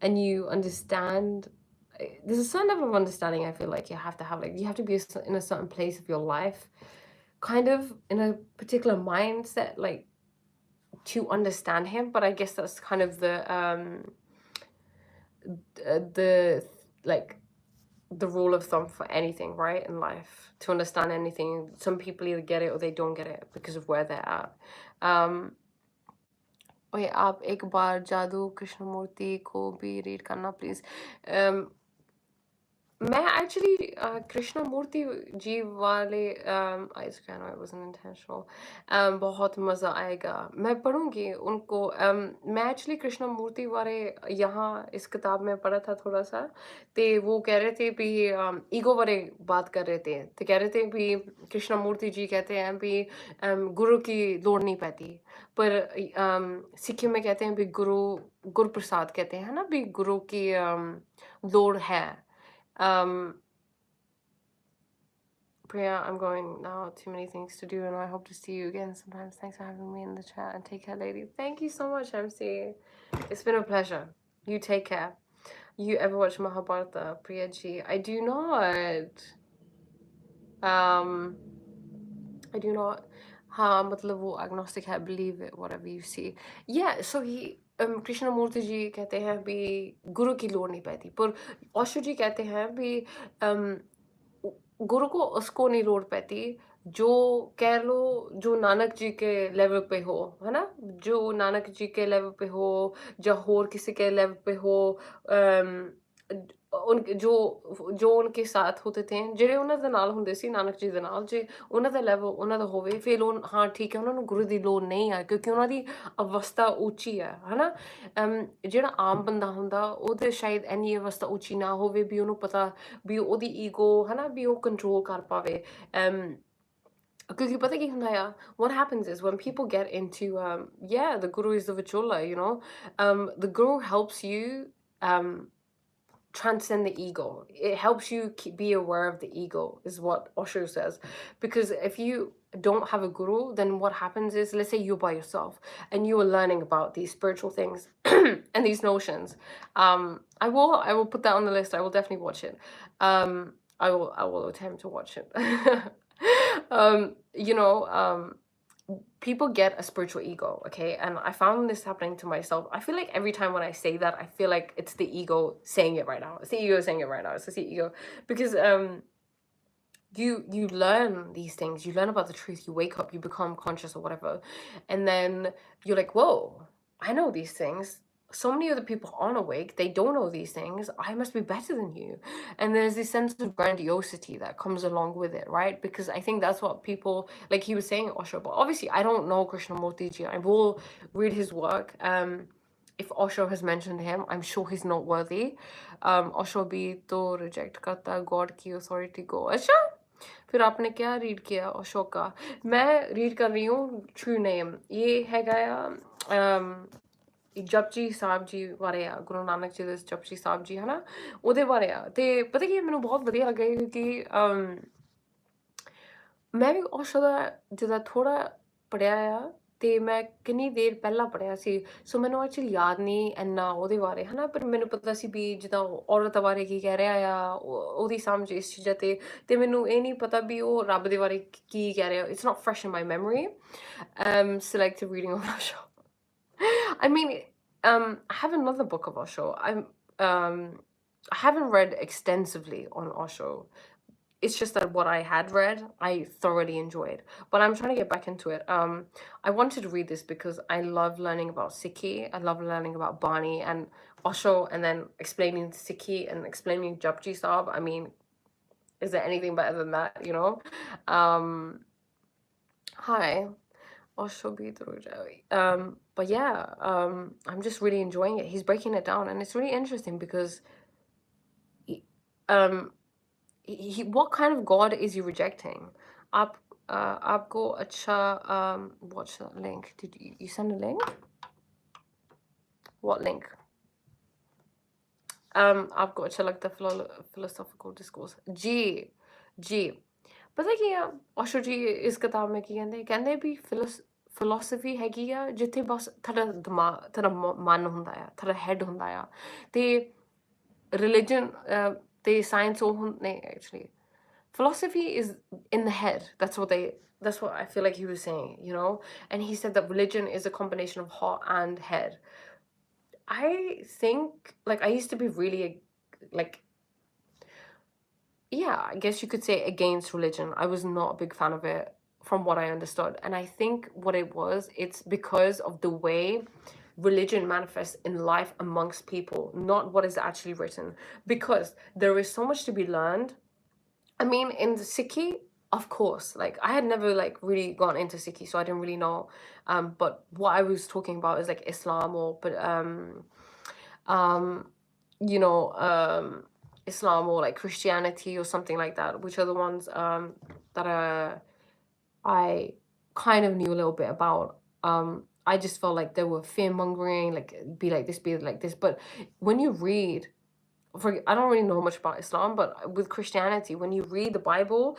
and you understand, there's a certain level of understanding I feel like you have to have. Like, you have to be in a certain place of your life, kind of in a particular mindset, like to understand him, but I guess that's kind of the like the rule of thumb for anything, right, in life. To understand anything, some people either get it or they don't get it because of where they're at. ओए आप एक बार जादू कृष्णमूर्ति को भी read करना please. मैं actually Krishnamurthy जी वाले I scan it wasn't intentional बहुत मज़ा आएगा. मैं पढ़ूंगी उनको. मैं एक्चुअली कृष्णमूर्ति वाले यहाँ इस किताब में पढ़ा था थोड़ा सा. ते वो कह रहे थे भी ईगो वाले बात कर रहे थे. तो कह रहे थे भी कृष्णमूर्ति जी कहते हैं भी गुरु की लोड़ नहीं पैती. पर सिक्किम में कहते हैं भी गुरु प्रसाद कहते हैं ना भी गुरु की लोड़ है. Priya, I'm going now. Too many things to do, and I hope to see you again sometimes. Thanks for having me in the chat, and take care, lady. Thank you so much, MC. It's been a pleasure. You take care. You ever watch Mahabharata, Priya ji? I do not. I do not. हाँ मतलब वो agnostic है, believe it, whatever you see. Yeah, so he Krishnamurthy जी कहते हैं भी गुरु की लोड़ नहीं पैती. पर ओशो जी कहते हैं भी गुरु को उसको नहीं लोड़ पैती जो कह लो जो नानक जी के लेवल पे हो, है ना. जो नानक जी के लेवल पे हो ਜਾਂ ਹੋਰ ਕਿਸੇ के लेवल पे हो. उनके जो उनके साथ होते थे ਜਿਹੜੇ ਉਹਨਾਂ ਦੇ ਨਾਲ ਹੁੰਦੇ ਸੀ ਨਾਨਕ ਜੀ ਦੇ ਨਾਲ, ਜੇ ਉਹਨਾਂ ਦਾ ਲੈਵਲ ਉਹਨਾਂ ਦਾ ਹੋਵੇ ਫਿਰ ਉਹ ਹਾਂ ਠੀਕ ਹੈ ਉਹਨਾਂ ਨੂੰ ਗੁਰੂ ਦੀ ਲੋੜ ਨਹੀਂ ਹੈ ਕਿਉਂਕਿ ਉਹਨਾਂ ਦੀ ਅਵਸਥਾ ਉੱਚੀ ਹੈ, ਹਨਾ. ਜਿਹੜਾ ਆਮ ਬੰਦਾ ਹੁੰਦਾ ਉਹਦੇ ਸ਼ਾਇਦ ਇੰਨੀ ਅਵਸਥਾ ਉੱਚੀ ਨਾ ਹੋਵੇ ਵੀ ਉਹਨੂੰ ਪਤਾ ਵੀ ਉਹਦੀ ਈਗੋ, ਹਨਾ, ਵੀ ਉਹ ਕੰਟਰੋਲ ਕਰ ਪਾਵੇ. ਕਿਉਂਕਿ ਪਤਾ ਕੀ ਹੁੰਦਾ ਆ, what happens is when people get into yeah, the guru is the vichola, you know. The guru helps you transcend the ego. It helps you be aware of the ego, is what Osho says. Because if you don't have a guru, then what happens is, let's say you're by yourself and you are learning about these spiritual things and these notions. I will put that on the list. I will definitely watch it. I will attempt to watch it. You know, people get a spiritual ego, okay? And I found this happening to myself. I feel like every time when I say that, I feel like it's the ego saying it right now. It's the ego saying it right now. It's the ego. Because you learn these things. You learn about the truth. You wake up, you become conscious or whatever. And then you're like, whoa, I know these things. So many other people aren't awake. They don't know these things. I must be better than you. And there's this sense of grandiosity that comes along with it, right? Because I think that's what people, like he was saying, Osho, but obviously I don't know Krishnamurti ji. I will read his work. If Osho has mentioned him, I'm sure he's not worthy. Osho bhi to reject karta God ki authority ko. अच्छा, फिर आपने क्या read किया ओशो का? मैं read कर रही हूँ ट्रू नेम. ये है गया ਜਪਜੀ ਸਾਹਿਬ ਜੀ ਬਾਰੇ ਆ, ਗੁਰੂ ਨਾਨਕ ਜੀ ਦੇ ਜਪਜੀ ਸਾਹਿਬ ਜੀ, ਹਨਾ, ਉਹਦੇ ਬਾਰੇ ਆ. ਤੇ ਪਤਾ ਕੀ ਮੈਨੂੰ ਬਹੁਤ ਵਧੀਆ ਲੱਗਾ ਕਿਉਂਕਿ ਮੈਂ ਵੀ ਓਸ਼ੋ ਦਾ ਜਿੱਦਾਂ ਥੋੜਾ ਪੜਿਆ ਆ ਤੇ ਮੈਂ ਕਿੰਨੀ ਦੇਰ ਪਹਿਲਾਂ ਪੜਿਆ ਸੀ, ਸੋ ਮੈਨੂੰ ਐਕਚੁਅਲੀ ਯਾਦ ਨਹੀਂ ਇੰਨਾ ਉਹਦੇ ਬਾਰੇ, ਹਨਾ. ਪਰ ਮੈਨੂੰ ਪਤਾ ਸੀ ਵੀ ਜਿੱਦਾਂ ਔਰਤ ਬਾਰੇ ਕੀ ਕਹਿ ਰਿਹਾ ਆ, ਉਹਦੀ ਸਮਝ ਇਸ ਚੀਜ਼ਾਂ ਤੇ ਮੈਨੂੰ ਇਹ ਨਹੀਂ ਪਤਾ ਵੀ ਉਹ ਰੱਬ ਦੇ ਬਾਰੇ ਕੀ ਕਹਿ ਰਿਹਾ. It's not fresh in my memory. Selective reading of Osho. I mean, I have another book of Osho. I haven't read extensively on Osho. It's just that what I had read, I thoroughly enjoyed. But I'm trying to get back into it. I wanted to read this because I love learning about Sikhi. I love learning about Bani and Osho, and then explaining Sikhi and explaining Japji Sahib. I mean, is there anything better than that, you know? Hi. Osho be through but yeah, I'm just really enjoying it. He's breaking it down and it's really interesting because what kind of God is he rejecting? Aapko acha watch that link. Did you send a link? What link? Aapko acha lagta philosophical discourse. जी पता ਕੀ ਆ Osho ਜੀ ਇਸ ਕਿਤਾਬ में ਕੀ ਕਹਿੰਦੇ ਵੀ philosophy ਹੈਗੀ ਆ ਜਿੱਥੇ ਬਸ ਤੁਹਾਡਾ ਦਿਮਾਗ, ਤੁਹਾਡਾ ਮਨ ਹੁੰਦਾ ਆ, ਤੁਹਾਡਾ ਹੈਡ ਹੁੰਦਾ ਆ, ਤੇ ਰਿਲੀਜਨ ਤੇ ਸਾਇੰਸ ਉਹ ਨਹੀਂ actually philosophy is in the head. That's what I feel like he was saying, you know? And he said that religion is a combination of heart and head. I think, like, I used to be really, like, yeah, I guess you could say against religion. I was not a big fan of it from what I understood. And I think what it was, it's because of the way religion manifests in life amongst people, not what is actually written. Because there is so much to be learned. I mean, in the Sikhi, of course, like I had never like really gone into Sikhi, so I didn't really know. But what I was talking about is like Islam or um, you know, Islam or like Christianity or something like that, which are the ones that I kind of knew a little bit about. I just felt like they were fear mongering, like be like this. But when you read, I don't really know much about Islam, but with Christianity, when you read the Bible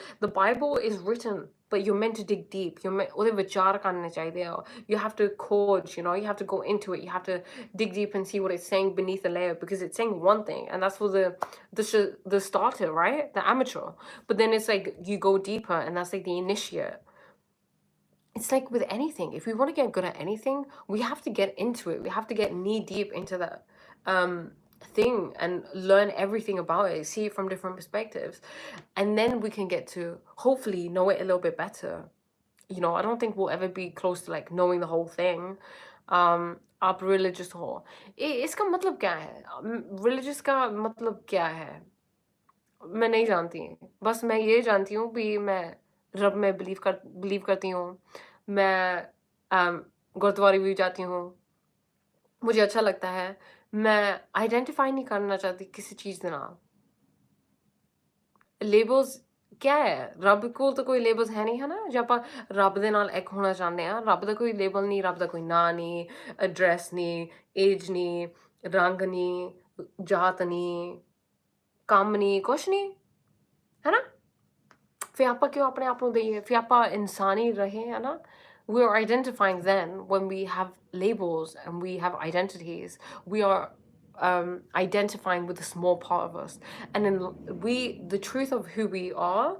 is written, but you're meant to dig deep. ਉਹਦੇ ਵਿਚਾਰ ਕਰਨੇ ਚਾਹੀਦੇ ਆ. You have to code, you know, you have to go into it. You have to dig deep and see what it's saying beneath the layer, because it's saying one thing, and that's for the starter, right? The amateur. But then it's like you go deeper, and that's like the initiate. It's like with anything. If we want to get good at anything, we have to get into it. We have to get knee deep into that thing and learn everything about it, see it from different perspectives. And then we can get to hopefully know it a little bit better. You know, I don't think we'll ever be close to like knowing the whole thing. आप religious हो, इसका मतलब क्या है? Religious का मतलब क्या है? मैं नहीं जानती. बस मैं ये जानती हूँ कि मैं रब में बिलीव करती हूँ. मैं गुरुद्वारे भी जाती हूँ. मुझे अच्छा लगता है. मैं आइडेंटिफाई नहीं करना चाहती किसी चीज़ ਦੇ ਨਾਲ. ਲੇਬਲਸ क्या है? ਰੱਬ ਕੋਲ ਤਾਂ ਕੋਈ ਲੇਬਲਸ ਹੈ ਨਹੀਂ, ਹੈ ਨਾ? ਜੇ ਆਪਾਂ ਰੱਬ ਦੇ ਨਾਲ ਇੱਕ ਹੋਣਾ ਚਾਹੁੰਦੇ ਆ, ਰੱਬ ਦਾ ਕੋਈ ਲੇਬਲ ਨਹੀਂ, ਰੱਬ ਦਾ ਕੋਈ ਨਾਂ ਨਹੀਂ, ਐਡਰੈਸ ਨਹੀਂ, ਏਜ ਨਹੀਂ, ਰੰਗ ਨਹੀਂ, ਜਾਤ ਨਹੀਂ, ਕੰਮ ਨਹੀਂ, ਕੁਛ ਨਹੀਂ, ਹੈ ਨਾ? ਫਿਰ ਆਪਾਂ ਕਿਉਂ ਆਪਣੇ ਆਪ ਨੂੰ ਦਈਏ? ਫਿਰ ਆਪਾਂ ਇਨਸਾਨੀ ਰਹੇ, ਹੈ ਨਾ? We are identifying then when we have labels and we have identities. We are identifying with a small part of us. And then the truth of who we are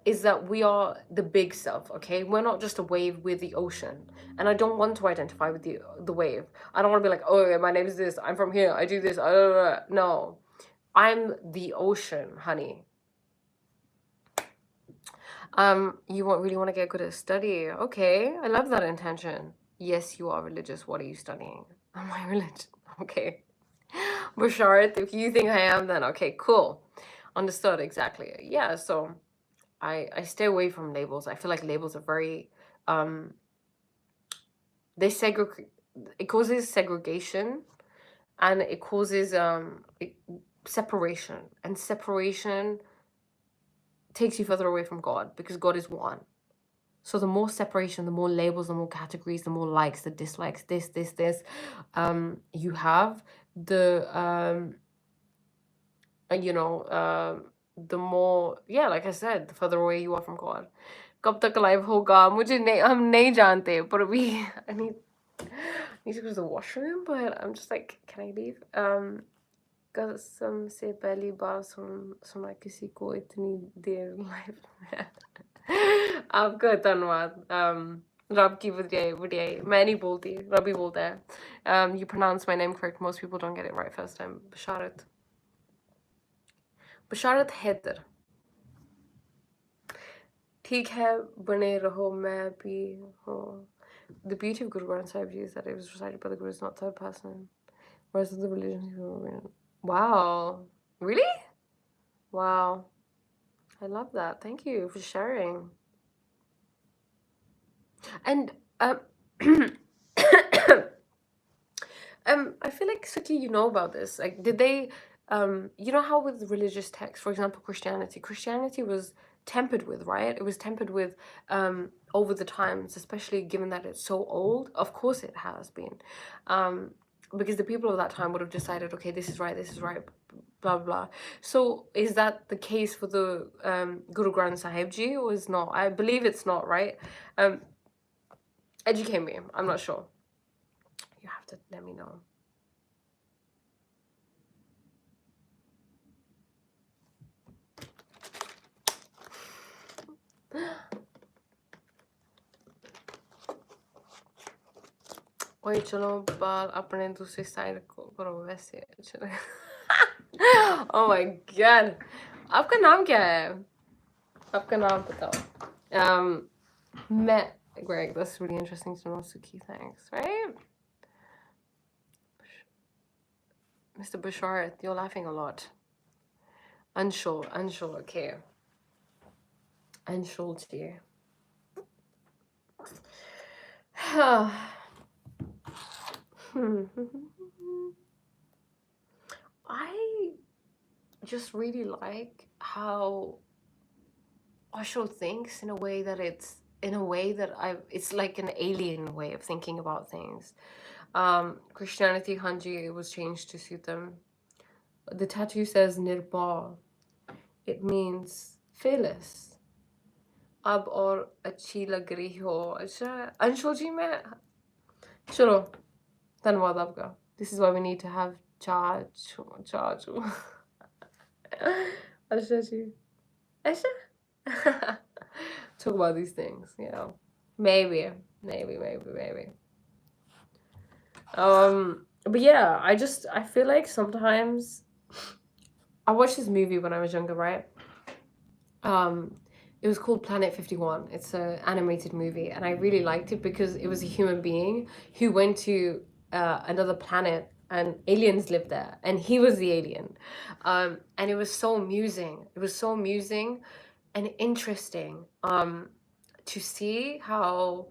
is that we are the big self, okay? We're not just a wave with the ocean. And I don't want to identify with the wave. I don't want to be like, oh, yeah, my name is this, I'm from here, I do this. No. I'm the ocean, honey. You really want to get good at study. Okay, I love that intention. Yes, you are religious. What are you studying? Am I religious? Okay. Basharat, if you think I am, then okay, cool. Understood, exactly. Yeah, so I stay away from labels. I feel like labels are very they segregate. It causes segregation, and it causes separation, and separation takes you further away from God, because God is one. So the more separation, the more labels, the more categories, the more likes, the dislikes, this, you have, the more, yeah, like I said, the further away you are from God. कब तक live होगा? मुझे नहीं, हम नहीं जानते, but I need to go to the washroom, but I'm just like, can I leave? कसम से पहली बार सुना किसी को इतनी देर लाइफ में. आपका धन्यवाद. रब की वडियाई. मैं नहीं बोलती, रब ही बोलता है. You pronounce my name correct. Most people don't get it right first time. Basharat. Basharat Haider. ठीक है, बने रहो, मैं भी हूँ. The beauty of Guru Granth Sahib Ji is that it was recited by the Guru, is not third person. Whereas the religion. Wow. Really? Wow. I love that. Thank you for sharing. And I feel like, Suki, you know about this. Like, did they you know how with religious texts, for example, Christianity was tempered with, right? It was tempered with over the times, especially given that it's so old. Of course it has been. Because the people of that time would have decided, okay, this is right, blah, blah, blah. So is that the case for the Guru Granth Sahib Ji, or is not? I believe it's not, right? Educate me. I'm not sure. You have to let me know. ओए चलो बाल अपने दूसरी side को करो वैसे चलो oh my god आपका नाम क्या है आपका नाम बताओ Matt Greg that's really interesting to know Suki thanks right Mr. Bashar you're laughing a lot unsure okay unsure to you I just really like how Osho thinks in a way that it's like an alien way of thinking about things. Christianity Hanji, it was changed to suit them. The tattoo says Nirpa. It means fearless. Ab aur achhi lag rahi ho. Acha, Anshul ji mein chalo. Dhanwad aapka. This is why we need to have charge. Acha ji. Acha. Talk about these things, you know. Maybe. But yeah, I feel like sometimes I watched this movie when I was younger, right? It was called Planet 51. It's an animated movie, and I really liked it because it was a human being who went to another planet and aliens lived there, and he was the alien. And it was so amusing. It was so amusing and interesting to see how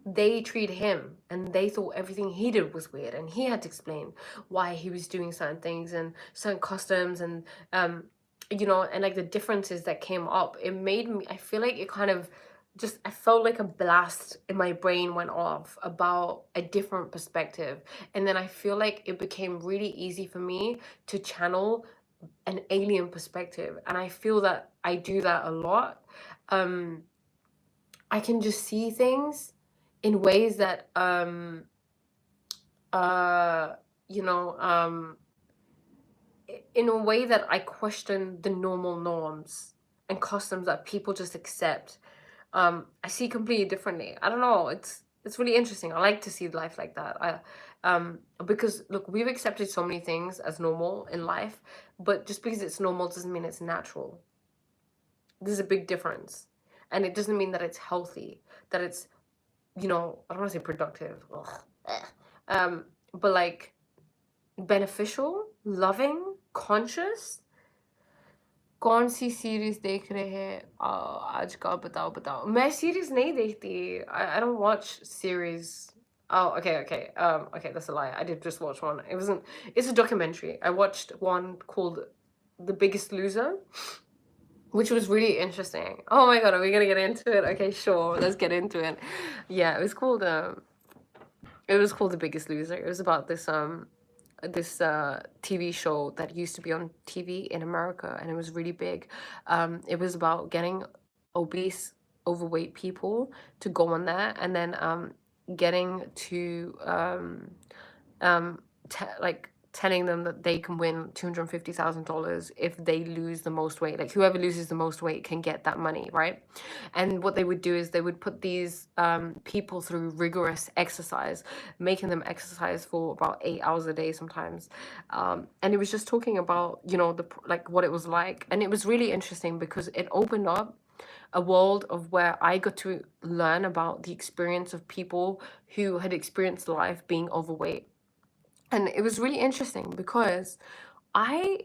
they treat him and they thought everything he did was weird and he had to explain why he was doing certain things and certain customs and you know, and like the differences that came up, it made me, I feel like it kind of just, I felt like a blast in my brain went off about a different perspective, and then I feel like it became really easy for me to channel an alien perspective, and I feel that I do that a lot. I can just see things in ways that you know, in a way that I question the normal norms and customs that people just accept. I see completely differently. I don't know, it's really interesting. I like to see life like that. Because look, we've accepted so many things as normal in life, but just because it's normal doesn't mean it's natural. There's a big difference, and it doesn't mean that it's healthy, that it's, you know, I don't want to say productive. But like beneficial, loving, conscious. कौन सी series देख रहे हैं आज का बताओ मैं series नहीं देखती I don't watch series. Oh, okay, that's a lie. I did just watch one. It's a documentary. I watched one called The Biggest Loser, which was really interesting. Oh my god, are we gonna get into it? Okay, sure, let's get into it. Yeah, it was called The Biggest Loser. It was about this TV show that used to be on TV in America, and it was really big. It was about getting obese, overweight people to go on there, and then getting to like telling them that they can win $250,000 if they lose the most weight. Like whoever loses the most weight can get that money, right? And what they would do is they would put these people through rigorous exercise, making them exercise for about 8 hours a day sometimes. And it was just talking about, you know, like what it was like, and it was really interesting because it opened up a world of where I got to learn about the experience of people who had experienced life being overweight. And it was really interesting because I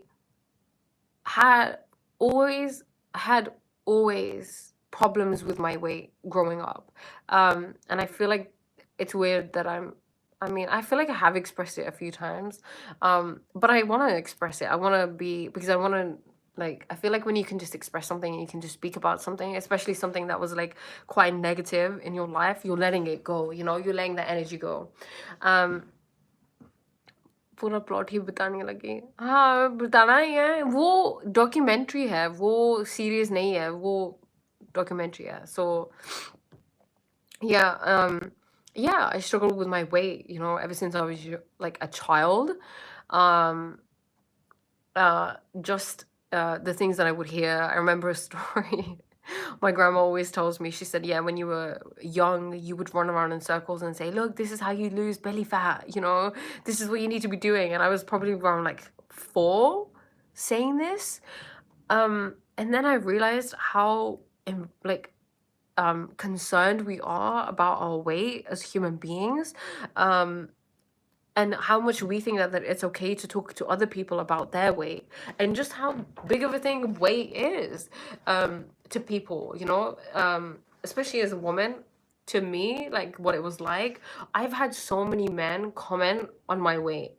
had always problems with my weight growing up. And I feel like it's weird that I feel like I have expressed it a few times. But I want to express it. I want to be, because I want to, like, I feel like when you can just express something and you can just speak about something, especially something that was like quite negative in your life, you're letting it go, you know, you're letting that energy go. पूरा plot ही बताने लगी. हाँ, बताना ही है. वो documentary है, वो series नहीं है, वो डॉक्यूमेंट्री है. So yeah, I struggled with my weight, you know, ever since I was like a child. Just the things that I would hear. I remember a story. My grandma always tells me, she said, yeah, when you were young, you would run around in circles and say, look, this is how you lose belly fat, you know, this is what you need to be doing. And I was probably around like 4 saying this. And then I realized how concerned we are about our weight as human beings. And how much we think that it's okay to talk to other people about their weight, and just how big of a thing weight is to people, you know, especially as a woman. To me, like what it was like, I've had so many men comment on my weight,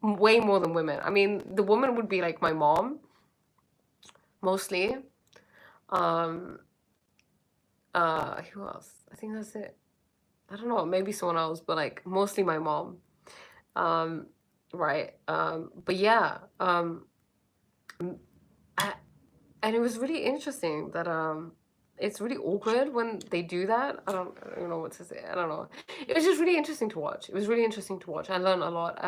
way more than women. I mean, the woman would be like my mom, mostly. um who else? I think that's it. I don't know, maybe someone else, but like mostly my mom. um right. But yeah, I, and it was really interesting that it's really awkward when they do that. I don't know what to say. I don't know. It was just really interesting to watch. It was really interesting to watch. I learned a lot.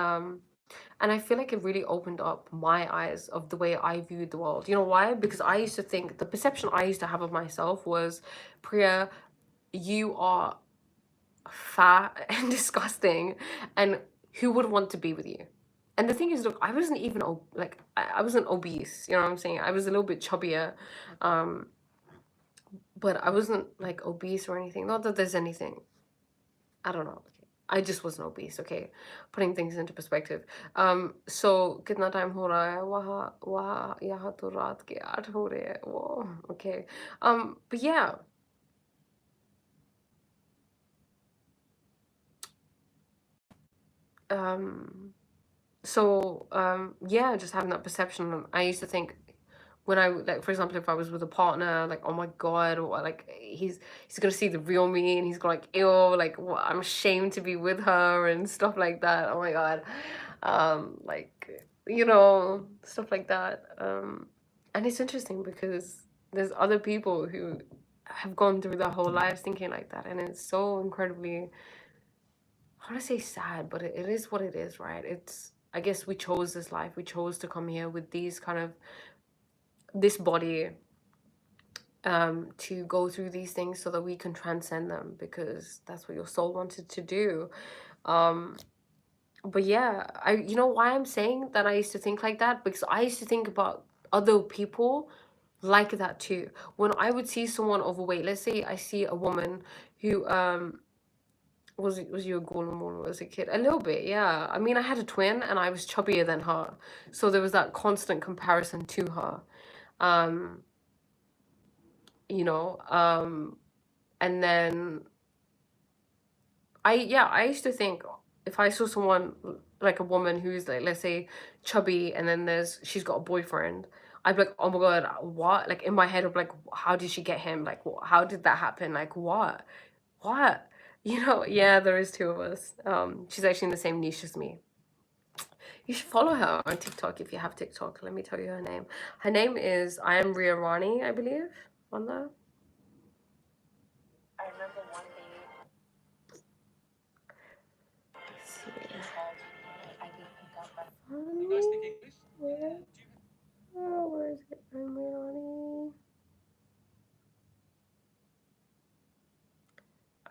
And I feel like it really opened up my eyes of the way I viewed the world. You know why? Because I used to think, the perception I used to have of myself was, Priya, you are fat and disgusting, and who would want to be with you? And the thing is, look, I wasn't even like I wasn't obese, you know what I'm saying? I was a little bit chubbier, um but I wasn't like obese or anything. Not that there's anything, I don't know. Okay, I just wasn't obese, okay? Putting things into perspective. So कितना time हो रहा है? वहाँ वहाँ यहाँ तो रात के 8 हो रहे हैं. Whoa, okay. But yeah. Yeah, just having that perception. I used to think, when I, like, for example, if I was with a partner, like, oh my god, or like he's gonna see the real me, and he's gonna like, ew, like, what, I'm ashamed to be with her and stuff like that. Oh my god. Like, you know, stuff like that. And it's interesting because there's other people who have gone through their whole lives thinking like that, and it's so incredibly, I want to say sad, but it is what it is, right? It's, I guess we chose this life. We chose to come here with these kind of, this body, to go through these things so that we can transcend them, because that's what your soul wanted to do. But yeah, you know why I'm saying that I used to think like that? Because I used to think about other people like that too. When I would see someone overweight, let's say I see a woman who was you a golden moon as a kid? A little bit, yeah. I mean, I had a twin and I was chubbier than her, so there was that constant comparison to her. Um, you know, and then I used to think, if I saw someone like a woman who's like, let's say, chubby, and then she's got a boyfriend, I'd be like, oh my god, what? Like in my head, of like, how did she get him? Like, how did that happen? Like, what? What? You know, yeah, there is 2 of us. She's actually in the same niche as me. You should follow her on TikTok if you have TikTok. Let me tell you her name. Her name is I am Ria Rani, I believe. On there. I remember one day. Let's see. You guys speak English? Where? Oh, where is it? I'm Ria Rani.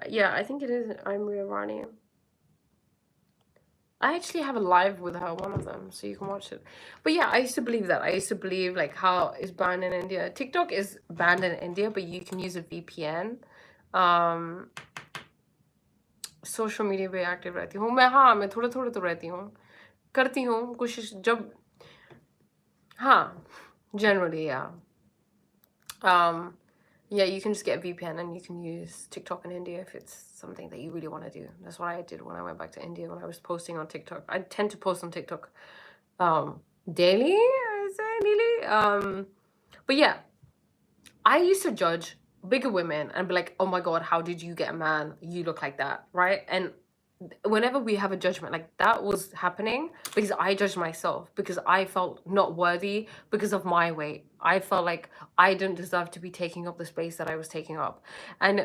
Yeah, I think it is. I'm Ria Rani. I actually have a live with her, one of them, so you can watch it. But yeah, I used to believe that. I used to believe like how it's banned in India. TikTok is banned in India, but you can use a VPN. Social media पे active रहती हूँ मैं. हाँ, मैं थोड़ा थोड़ा तो रहती हूँ, करती हूँ कोशिश जब. हाँ, generally, yeah. Yeah, you can just get a VPN and you can use TikTok in India if it's something that you really want to do. That's what I did when I went back to India, when I was posting on TikTok. I tend to post on TikTok daily, I say daily. But yeah, I used to judge bigger women and be like, oh my god, how did you get a man? You look like that, right? And whenever we have a judgment, like that was happening because I judged myself, because I felt not worthy because of my weight. I felt like I didn't deserve to be taking up the space that I was taking up. And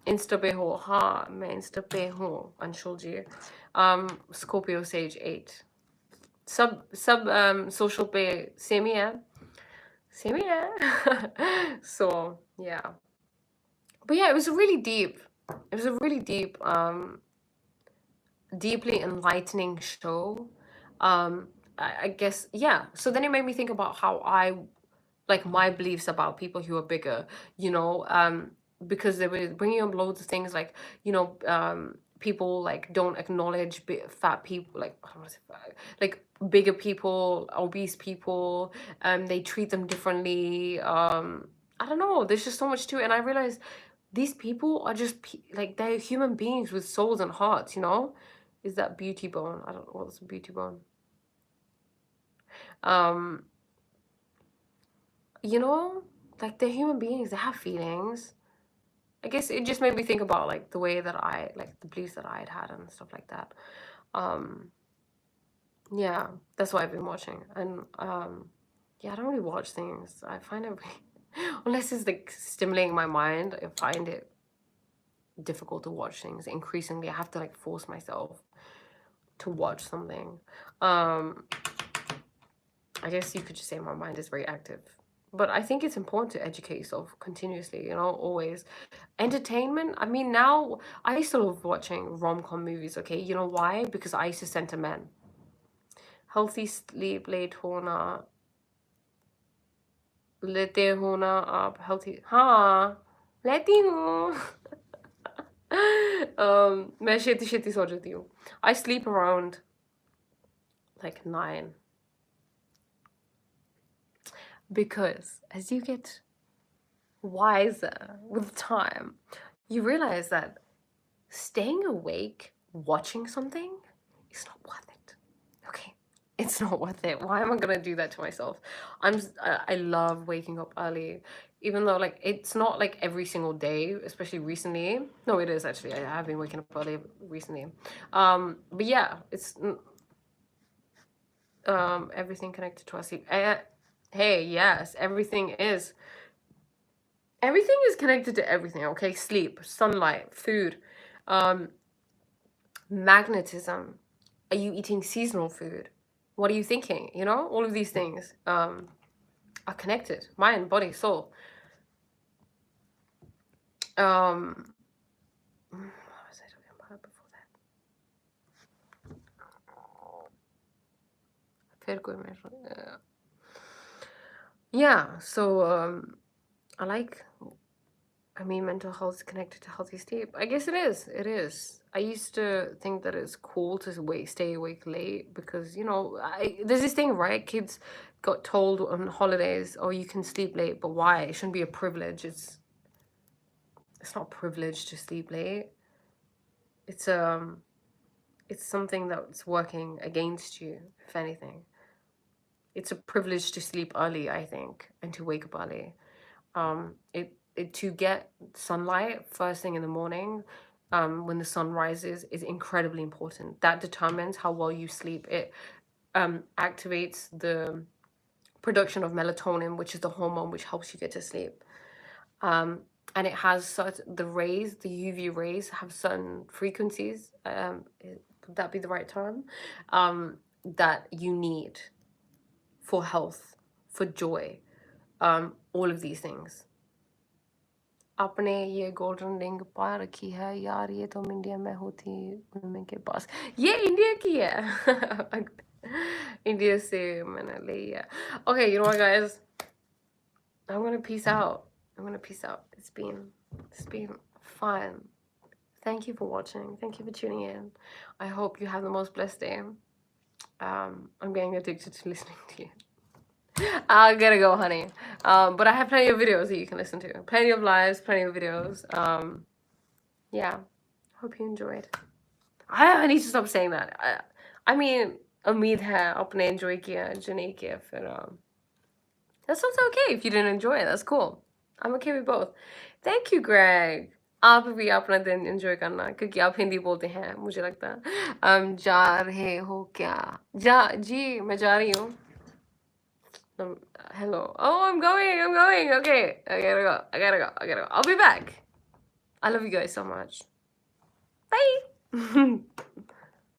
Insta pe ho, ha, main Insta pe ho, Anshul ji. Scorpio Sage 8. Sub social pe same ही है. Same here. So yeah, but yeah, it was a really deep. It was a really deep, deeply enlightening show. I guess, yeah. So then it made me think about how I like my beliefs about people who are bigger, you know, because they were bringing up loads of things like, people like don't acknowledge fat people, like I don't wanna say fat, like bigger people, obese people, they treat them differently. I don't know. There's just so much to it, and I realized these people are just like they're human beings with souls and hearts. You know, is that beauty bone? I don't know what's a beauty bone. Um, you know, like they're human beings. They have feelings. I guess it just made me think about like the way that I like the beliefs that I had and stuff like that. Um, yeah, that's what I've been watching. And yeah, I don't really watch things. I find it really, unless it's like stimulating my mind, I find it difficult to watch things. Increasingly, I have to like force myself to watch something. Um, I guess you could just say my mind is very active. But I think it's important to educate yourself continuously, you know, always. Entertainment, I mean, now I used to love watching rom-com movies, okay? You know why? Because I used to center men. Healthy sleep, late hona, लेते हो ना आप healthy, हाँ लेती हूँ. मैं शेती शेती सो जाती हूँ. I sleep around like 9 because as you get wiser with time, you realize that staying awake watching something is not worth it. Okay, it's not worth it. Why am I gonna do that to myself? I love waking up early, even though like it's not like every single day, especially recently. No, it is actually. I have been waking up early recently. But yeah, it's everything connected to our sleep. Hey, yes, everything is connected to everything. Okay, sleep, sunlight, food, um, magnetism. Are you eating seasonal food? What are you thinking? You know, all of these things are connected. Mind, body, soul. What was I talking about before that? Yeah, so I mean, mental health is connected to healthy sleep. I guess it is. It is. I used to think that it's cool to stay awake late because, you know, there's this thing, right? Kids got told on holidays, oh, you can sleep late, but why? It shouldn't be a privilege. It's not privilege to sleep late. It's something that's working against you, if anything. It's a privilege to sleep early, I think, and to wake up early. To get sunlight first thing in the morning, when the sun rises, is incredibly important. That determines how well you sleep. It activates the production of melatonin, which is the hormone which helps you get to sleep. And it has the UV rays have certain frequencies. Would that be the right term? That you need for health, for joy, all of these things. आपने ये golden ring पा रखी है यार, ये तो India में होती मम्मी के पास. ये इंडिया की है. इंडिया से मैंने ले लिया. Okay, you know what, guys? I'm gonna peace out. It's been fun. Thank you for watching. Thank you for tuning in. I hope you have the most blessed day. I'm getting addicted to listening to you. I gotta go, honey. But I have plenty of videos that you can listen to. Plenty of lives, plenty of videos. Yeah. Hope you enjoyed. I need to stop saying that. I mean, उम्मीद है आपने enjoy किया, जो नहीं किया फिर that's also okay if you didn't enjoy it. That's cool. I'm okay with both. Thank you, Greg. आप भी अपना दिन enjoy करना क्योंकि आप हिंदी बोलते हैं मुझे लगता है. जा रहे हो क्या? जी मैं जा रही हूँ. Hello. Oh, I'm going. Okay. I gotta go. I'll be back. I love you guys so much. Bye.